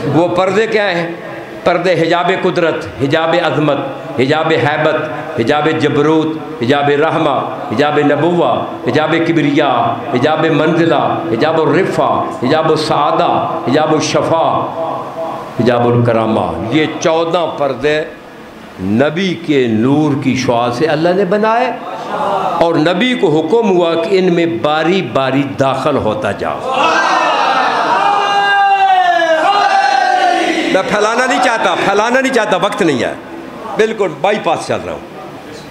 वो पर्दे क्या हैं? पर्दे हिजाब कुदरत, हिजाब अज़मत, हिजाब हैबत, हिजाब जबरूत, हिजाब रहमा, हिजाब नबुव्वा, हिजाब किबरिया, हिजाब मंजिला, हिजाब रिफ़ा, हिजाब सादा, हिजाब शफ़ा, हिजाब करामा। ये 14 पर्दे नबी के नूर की शुआ से अल्लाह ने बनाए, और नबी को हुक्म हुआ कि इनमें बारी बारी दाखिल होता जाओ। मैं फैलाना नहीं चाहता, वक्त नहीं है, बिल्कुल बाईपास चल रहा हूँ,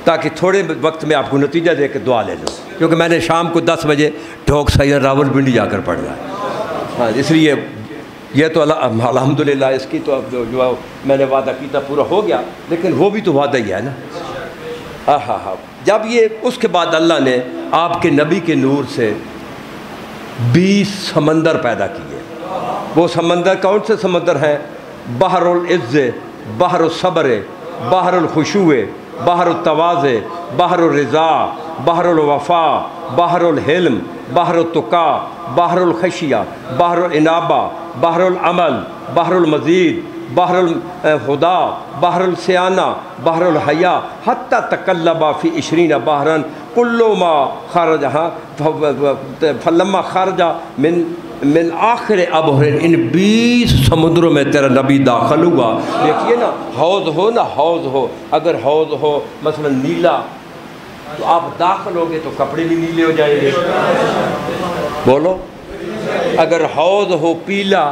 ताकि थोड़े वक्त में आपको नतीजा दे के दुआ ले लूँ, क्योंकि मैंने शाम को 10 बजे ढोक सैयद रावलपिंडी जाकर पढ़ना है। हाँ, इसलिए यह तो अल्हम्दुलिल्लाह, इसकी तो अब जो मैंने वादा किया था पूरा हो गया, लेकिन वो भी तो वादा ही है ना। हाँ। जब ये उसके बाद अल्लाह ने आपके नबी के नूर से 20 समंदर पैदा किए। वो समंदर कौन से समंदर हैं? बहरुल इज़्ज़े, बहरुल सब्र, बहरुल खुशूए, बहरुल तवाज़े, बहरुल रिज़ा, बहरुल वफ़ा, बहरुल हिल्म, बहरुल तुका, बहरुल खशिया, बहरुल इनाबा, बहरुल अमल, बहरुल मज़ीद, बहरुल खुदा, बहरुल सियाना, बहरुल हया, हत्ता तकल्लबा फ़ी 20 बहरन कुल्लो मा खरजा फलम्मा खरजा मिन आखिर अबहरिन। इन 20 समुद्रों में तेरा नबी दाखिल हुआ। देखिए ना, हौज़ हो, अगर हौज़ हो मसलन नीला, तो आप दाखिल होगे तो कपड़े भी नीले हो जाएंगे। बोलो, अगर हौज हो पीला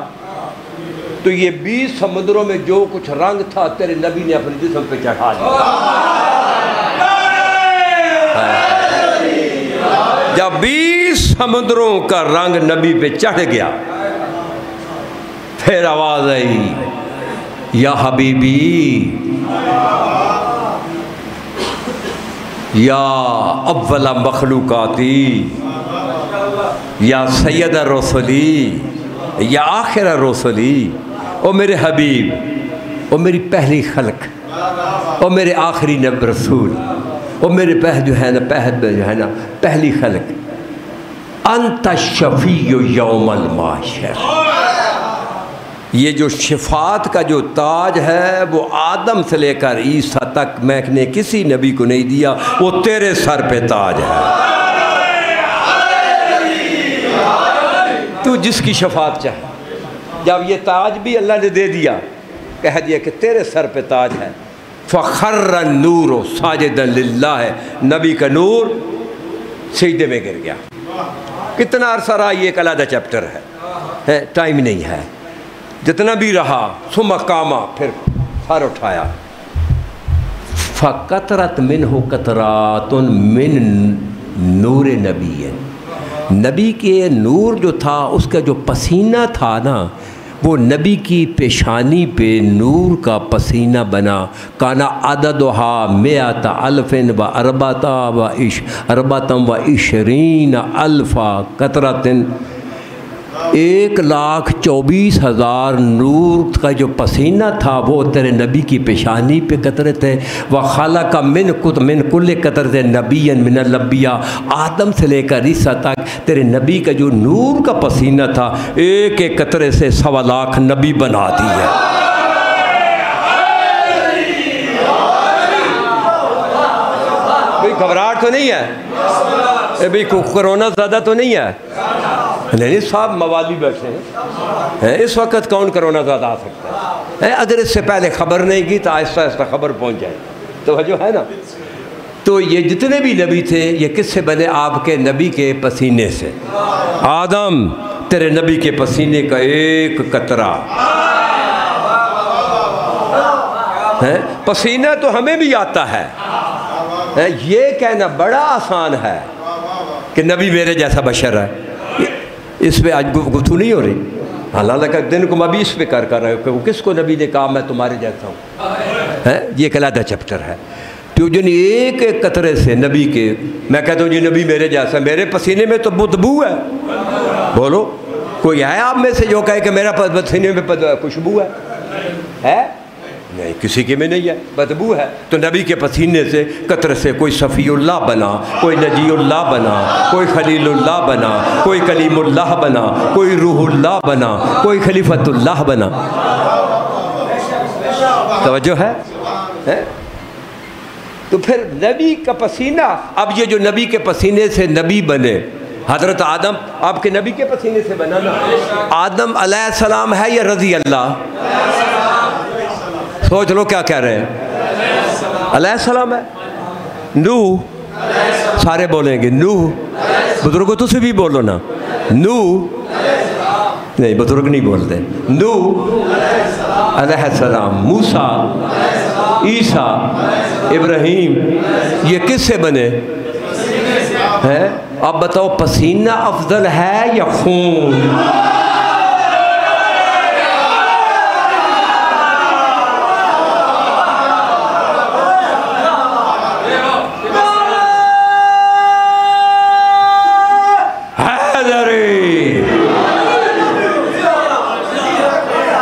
तो ये 20 समुद्रों में जो कुछ रंग था तेरे नबी ने अपने जिस्म पे चढ़ा दिया। जब 20 समुद्रों का रंग नबी पे चढ़ गया, फिर आवाज आई, या हबीबी, या अव्वला मखलूकाती, या सैयद रसूली, या आखिर रसूली। ओ मेरे हबीब, ओ मेरी पहली खल्क, ओ मेरे आखिरी नब रसूल, ओ मेरे जो है ना पहली खल्क, अंत शफीउ यौमल माशर। ये जो शिफात का जो ताज है वो आदम से लेकर ईसा तक मैंने किसी नबी को नहीं दिया, वो तेरे सर पे ताज है। तू जिसकी शफात चाहे, जब ये ताज भी अल्लाह ने दे दिया, कह दिया कि तेरे सर पे ताज है, फ़खर्र नूर साजिदन लिल्लाह है, नबी का नूर सिजदे में गिर गया। कितना अरसा रहा, ये एक अलग चैप्टर है, टाइम नहीं है। जितना भी रहा, सुमा कामा, फिर सर उठाया। फ़कतरत मिन हो कतरातुन मिन नूर नबी, नबी के नूर जो था, उसका जो पसीना था ना, वो नबी की पेशानी पे नूर का पसीना बना। काना अददहा मेआता अल्फिन व अरबातम व इशरीन अल्फा कतरतिन, 1,24,000 नूर का जो पसीना था वो तेरे नबी की पेशानी पे कतरे थे। व खाला का मिन कुल्ले कतरे नबीन मिनल्लबिया, आदम से लेकर ईसा तक तेरे नबी का जो नूर का पसीना था, एक एक कतरे से 1.25 लाख नबी बना दिया। भाई घबराहट तो नहीं है? भाई कोरोना ज़्यादा तो नहीं है? नहीं साहब, मवाली बैठे हैं। इस वक्त कौन कोरोना ज़्यादा आ सकता है? अगर इससे पहले ख़बर नहीं की तो आहिस्ता आहिस्ता ख़बर पहुंच जाए, तो जो है ना। तो ये जितने भी नबी थे, ये किससे बने? आपके नबी के पसीने से। आदम, तेरे नबी के पसीने का एक कतरा है। पसीना तो हमें भी आता है, ये कहना बड़ा आसान है कि नबी मेरे जैसा बशर है। इस पर आज गुफ्तगू नहीं हो रही। हालांकि दिन को मैं भी इस पे कर रहा हूँ, किसको नबी ने कहा मैं तुम्हारे जैसा हूँ? ये एक अलग चैप्टर है। तो जो एक एक कतरे से नबी के, मैं कहता हूँ जी नबी मेरे जैसा, मेरे पसीने में तो बदबू है। बोलो, कोई है आप में से जो कहे कि मेरा पसीने में खुशबू है? नहीं, किसी के में नहीं है, बदबू है। तो नबी के पसीने से कतरे से कोई सफ़ीउल्लाह बना, कोई नजीउल्लाह बना, कोई खलीलुल्लाह बना, कोई कलीमुल्लाह बना, कोई रूहुल्लाह बना, कोई खलीफतुल्लाह बना। तवज्जो है? तो फिर नबी का पसीना, अब ये जो नबी के पसीने से नबी बने, हज़रत आदम आपके नबी के पसीने से बना ना। आदम अलैहिस्सलाम है या रज़ी अल्लाह? सोच लो क्या कह रहे हैं। अलैहिस्सलाम है। नूह, सारे बोलेंगे नूह। बुजुर्गों तुम भी बोलो ना, नूह। नहीं, बुजुर्ग नहीं बोलते। नूह अलैहिस्सलाम, मूसा, ईसा, इब्राहीम, ये किससे बने हैं? अब बताओ, पसीना अफजल है या खून?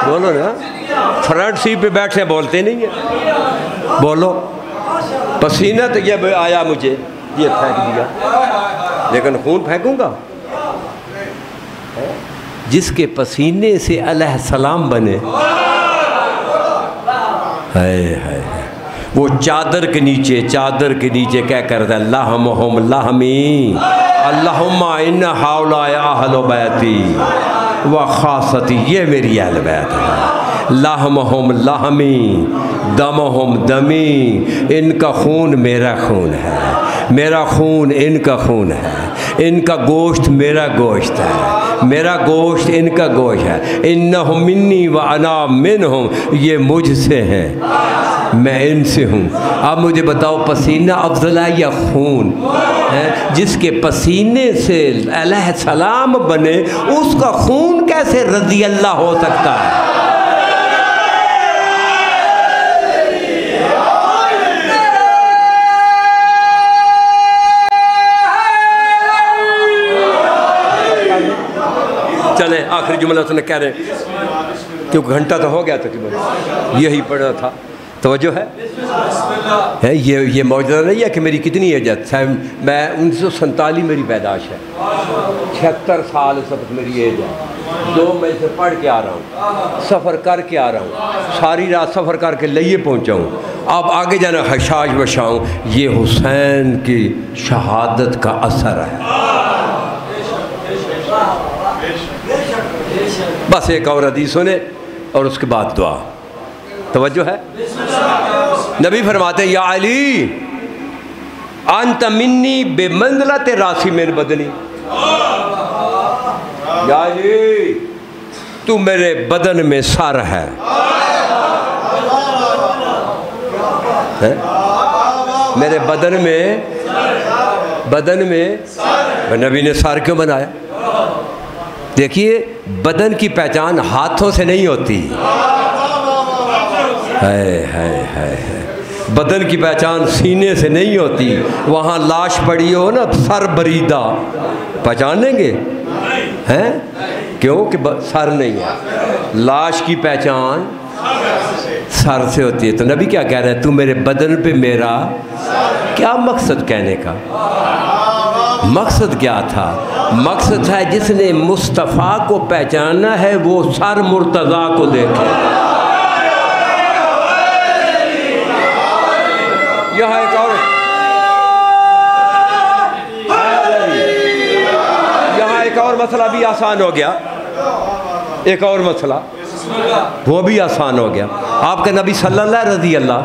बोलो ना, फ्रंट सीट पे बैठे बोलते नहीं है। बोलो, पसीना तो ये आया मुझे, ये फेंक दिया, लेकिन खून फेंकूंगा? जिसके पसीने से अलैहिस्सलाम बने, है वो चादर के नीचे क्या करता है? अल्लाहुम्मा लाहमी अल्लाहुम्मा इन हाउला अहलो बैती व खासती, ये मेरी अहल बैत है। लाहमहुम लाहमी दमहुम दमी, इनका खून मेरा खून है, मेरा खून इनका खून है, इनका गोश्त मेरा गोश्त है, मेरा गोश्त इनका गोश्त है। इन्नहुम मिन्नी व अना मिनहुम, ये मुझसे हैं मैं इनसे हूँ। अब मुझे बताओ पसीना अफजल है या खून है? जिसके पसीने से अलैहिस्सलाम बने उसका खून कैसे रज़ी अल्लाह हो सकता है? चले आखिरी जुमला सुन कह रहे क्योंकि घंटा तो हो गया तकरीबन, यही पढ़ना था। तवज्जो है ये मौजूदा नहीं है कि मेरी कितनी एज है। मैं 1947 मेरी पैदाश है, 76 साल इस वक्त मेरी एज है। 2 मई से पढ़ के आ रहा हूँ, सफ़र करके आ रहा हूँ, सारी रात सफ़र करके लिए पहुँचा हूँ। अब आगे जाना खशाश बशाऊँ, ये हुसैन की शहादत का असर है। बस एक और हदीस सुने और उसके बाद दुआ। तवज्जो है। नबी फरमाते या अली अंत मिन्नी बेमंज़िलत रासी मेरे बदनी, या अली तू मेरे बदन में सर है। मेरे बदन में नबी ने सर क्यों बनाया? देखिए बदन की पहचान हाथों से नहीं होती है। बदन की पहचान सीने से नहीं होती। वहाँ लाश पड़ी हो ना, सर बरीदा, पहचान लेंगे हैं? क्यों कि सर नहीं है। लाश की पहचान सर से होती है। तो नबी क्या कह रहे हैं? तू मेरे बदन पे मेरा, क्या मकसद कहने का? मकसद क्या था? मकसद है जिसने मुस्तफ़ा को पहचाना है वो सर मुर्तज़ा को देखे। यहाँ एक और मसला भी आसान हो गया। एक और मसला वो भी आसान हो गया। आपका नबी सल्लल्लाहु रज़ी अल्लाह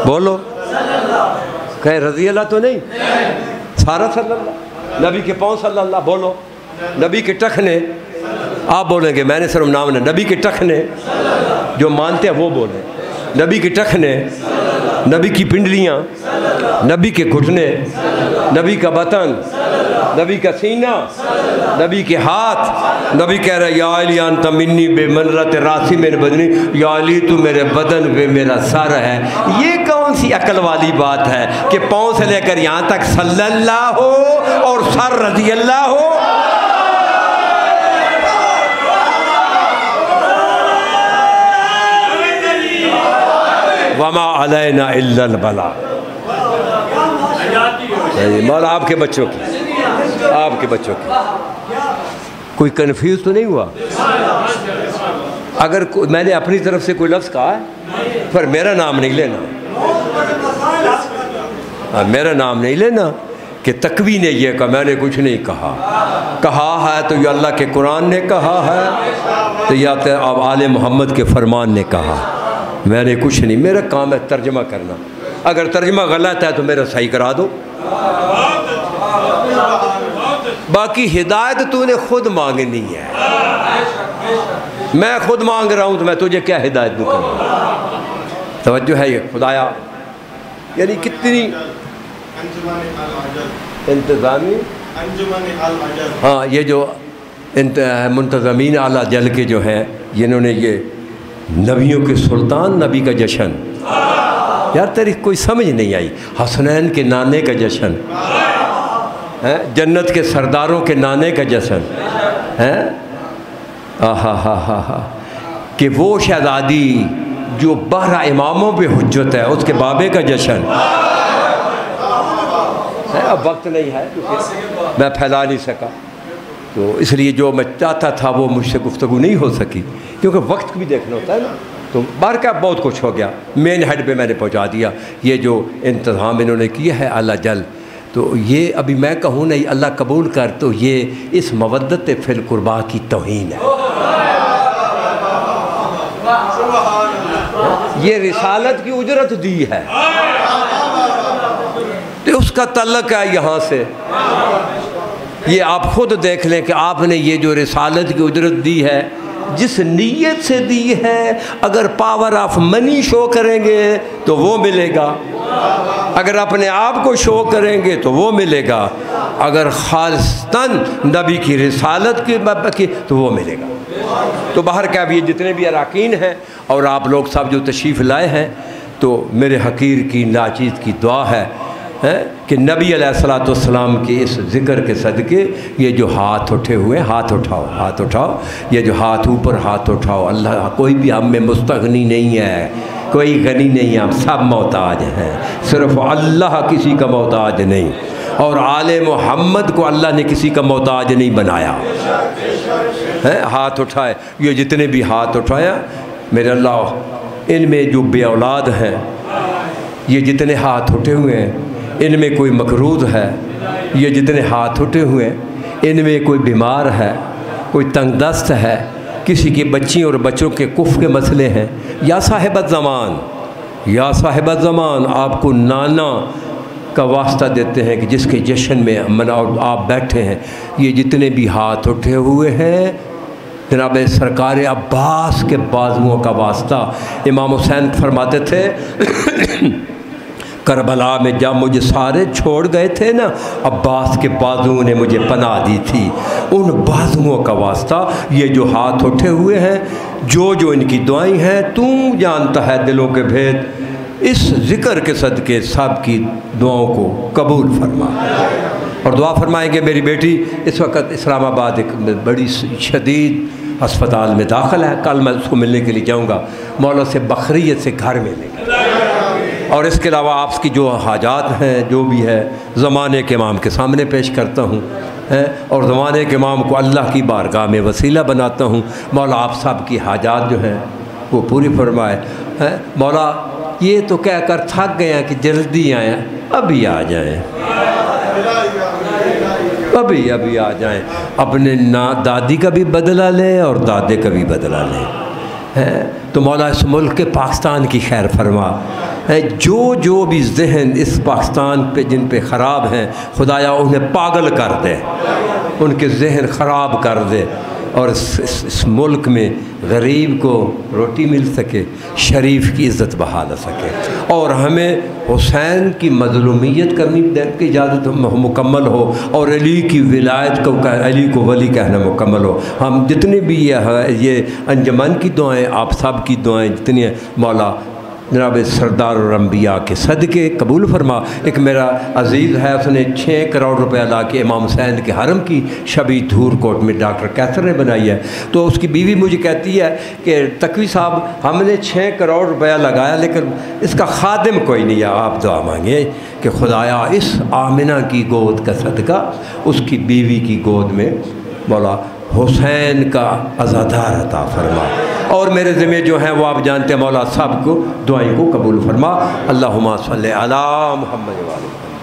बोलो, कहे रज़ी अल्लाह तो नहीं, सारा सल्लल्लाहु। नबी के पाँव सल्लल्लाहु बोलो, नबी के टखने आप बोलेंगे, मैंने सिर्फ नाम ने नबी के टखने जो मानते हैं वो बोले। नबी के टखने, नबी की पिंडलियाँ, नबी के घुटने, नबी का बतन, नबी का सीना, नबी के हाथ। नबी कह रहे या अली अंत मिन्नी बेमंज़िलत रासी मेरे बदनी, या अली तू मेरे बदन पे मेरा सर है। ये कौन सी अकल वाली बात है कि पाँव से लेकर यहाँ तक सल्लल्लाहु और सर रज़ी अल्लाह हो। वमा अलैना इल्लल बला। मौला आपके बच्चों की कोई कन्फ्यूज तो नहीं हुआ? अगर मैंने अपनी तरफ से कोई लफ्ज़ कहा है पर मेरा नाम नहीं लेना, मेरा नाम नहीं लेना कि तकवी ने ये कहा, मैंने कुछ नहीं कहा है तो या अल्लाह के कुरान ने कहा है तो या तो अब आले मोहम्मद के फरमान ने कहा। मैंने कुछ नहीं, मेरा काम है तर्जमा करना। अगर तर्जमा गलत है तो मेरा सही करा दो। बाकी हिदायत तूने खुद मांगनी है। मैं खुद मांग रहा हूँ तो मैं तुझे क्या हिदायत दूँ? तवज्जो है ये खुदाया, यानी कितनी इंतज़ामी। हाँ, ये जो मुंतज़मीन आला जल के जो हैं, जिन्होंने ये नबियों के सुल्तान नबी का जश्न, यार तेरी कोई समझ नहीं आई। हसनैन के नाने का जश्न है, जन्नत के सरदारों के नाने का जश्न है। आहा कि वो शहज़ादी जो 12 इमामों पे हुज्जत है उसके बाबे का जश्न है। अब वक्त नहीं है, मैं फैला नहीं सका, तो इसलिए जो मैं चाहता था वो मुझसे गुफ्तगू नहीं हो सकी, क्योंकि वक्त भी देखना होता है ना। तो बार का बहुत कुछ हो गया, मेन हेड पे मैंने पहुंचा दिया। ये जो इंतज़ाम इन्होंने किया है अल्लाह जल, तो ये अभी मैं कहूँ नहीं अल्लाह कबूल कर, तो ये इस मवद्दत फिल कुर्बा की तौहीन है। ये रिसालत की उजरत दी है। तो उसका तल्लक है यहाँ से। ये आप खुद देख लें कि आपने ये जो रिसालत की उजरत दी है, जिस नीयत से दी है, अगर पावर ऑफ मनी शो करेंगे तो वो मिलेगा, अगर अपने आप को शो करेंगे तो वो मिलेगा, अगर खालिस्तन नबी की रिसालत की तो वो मिलेगा। तो बाहर क्या भी जितने भी अराकीन हैं और आप लोग सब जो तशरीफ़ लाए हैं, तो मेरे हकीर की नाचीज़ की दुआ है कि नबी अलैहिस्सलाम के इस ज़िक्र के सदके ये जो हाथ उठे हुए, हाथ उठाओ, हाथ उठाओ, ये जो हाथ ऊपर हाथ उठाओ। अल्लाह कोई भी हम में मुस्तगनी नहीं है, कोई गनी नहीं है, हम सब मोहताज हैं, सिर्फ अल्लाह किसी का मोहताज नहीं। और आले मोहम्मद को अल्लाह ने किसी का मोहताज नहीं बनाया है। हाथ उठाए, ये जितने भी हाथ उठाया मेरे अल्लाह, इनमें जो बे औलाद हैं, ये जितने हाथ उठे हुए हैं इनमें कोई मकरूज़ है, ये जितने हाथ उठे हुए हैं इनमें कोई बीमार है, कोई तंगदस्त है, किसी की बच्ची और बच्चों के कुफ़ के मसले हैं। या साहिबत ज़मान, या साहिबत ज़मान, आपको नाना का वास्ता देते हैं कि जिसके जश्न में मनाओ आप बैठे हैं। ये जितने भी हाथ उठे हुए हैं जनाब सरकार अब्बास के बाजुओं का वास्ता। इमाम हुसैन फरमाते थे करबला में जब मुझे सारे छोड़ गए थे ना, अब्बास के बाजुओं ने मुझे पनाह दी थी, उन बाजुओं का वास्ता। ये जो हाथ उठे हुए हैं, जो जो इनकी दुआएं हैं, तू जानता है दिलों के भेद, इस ज़िक्र के सदके सब की दुआओं को कबूल फरमा। और दुआ फरमाएंगे मेरी बेटी इस वक्त इस्लामाबाद एक बड़ी शदीद अस्पताल में दाखिल है, कल मैं उसको मिलने के लिए जाऊँगा, मौला से बखरियत से घर मिलेंगे। और इसके अलावा आपकी जो हाजात हैं, जो भी है, ज़माने के इमाम के सामने पेश करता हूँ और ज़माने के इमाम को अल्लाह की बारगाह में वसीला बनाता हूँ। मौला आप सब की हाजात जो हैं वो पूरी फरमाए हैं। मौला ये तो कह कर थक गए हैं कि जल्दी आएँ, अभी आ जाएँ, अभी अभी आ जाएँ, अपने ना दादी का भी बदला लें और दादे का भी बदला लें हैं। तो मौला इस मुल्क के पाकिस्तान की खैर फरमा है। जो भी जहन इस पाकिस्तान पे जिन पे ख़राब हैं, खुदाया उन्हें पागल कर दे, उनके जहन ख़राब कर दे, और इस मुल्क में गरीब को रोटी मिल सके, शरीफ की इज़्ज़त बहाल सके, और हमें हुसैन की मज़लूमियत करनी की इजाज़त मुकम्मल हो, और अली की विलायत को, अली को वली कहना मुकम्मल हो। हम जितने भी ये अंजमन की दुआएं, आप सब की दुआएं जितनी हैं, मौला जनाब सरदार और अम्बिया के सदके कबूल फरमा। एक मेरा अजीज़ है, उसने 6 करोड़ रुपया ला के इमाम हुसैन के हरम की छवि धूरकोट में डॉक्टर कैसर ने बनाई है। तो उसकी बीवी मुझे कहती है कि तकवी साहब हमने 6 करोड़ रुपया लगाया लेकिन इसका खादिम कोई नहीं है, आप दुआ मांगे कि खुदाया इस आमिना की गोद का सदका उसकी बीवी की गोद में मौला हुसैन का अज़ादार अता फरमा। और मेरे ज़िम्मे जो हैं वो आप जानते हैं, मौला साहब को दुआएं को कबूल फरमा। अल्लाहुम्मा सल्ली अला मुहम्मद व आले मुहम्मद।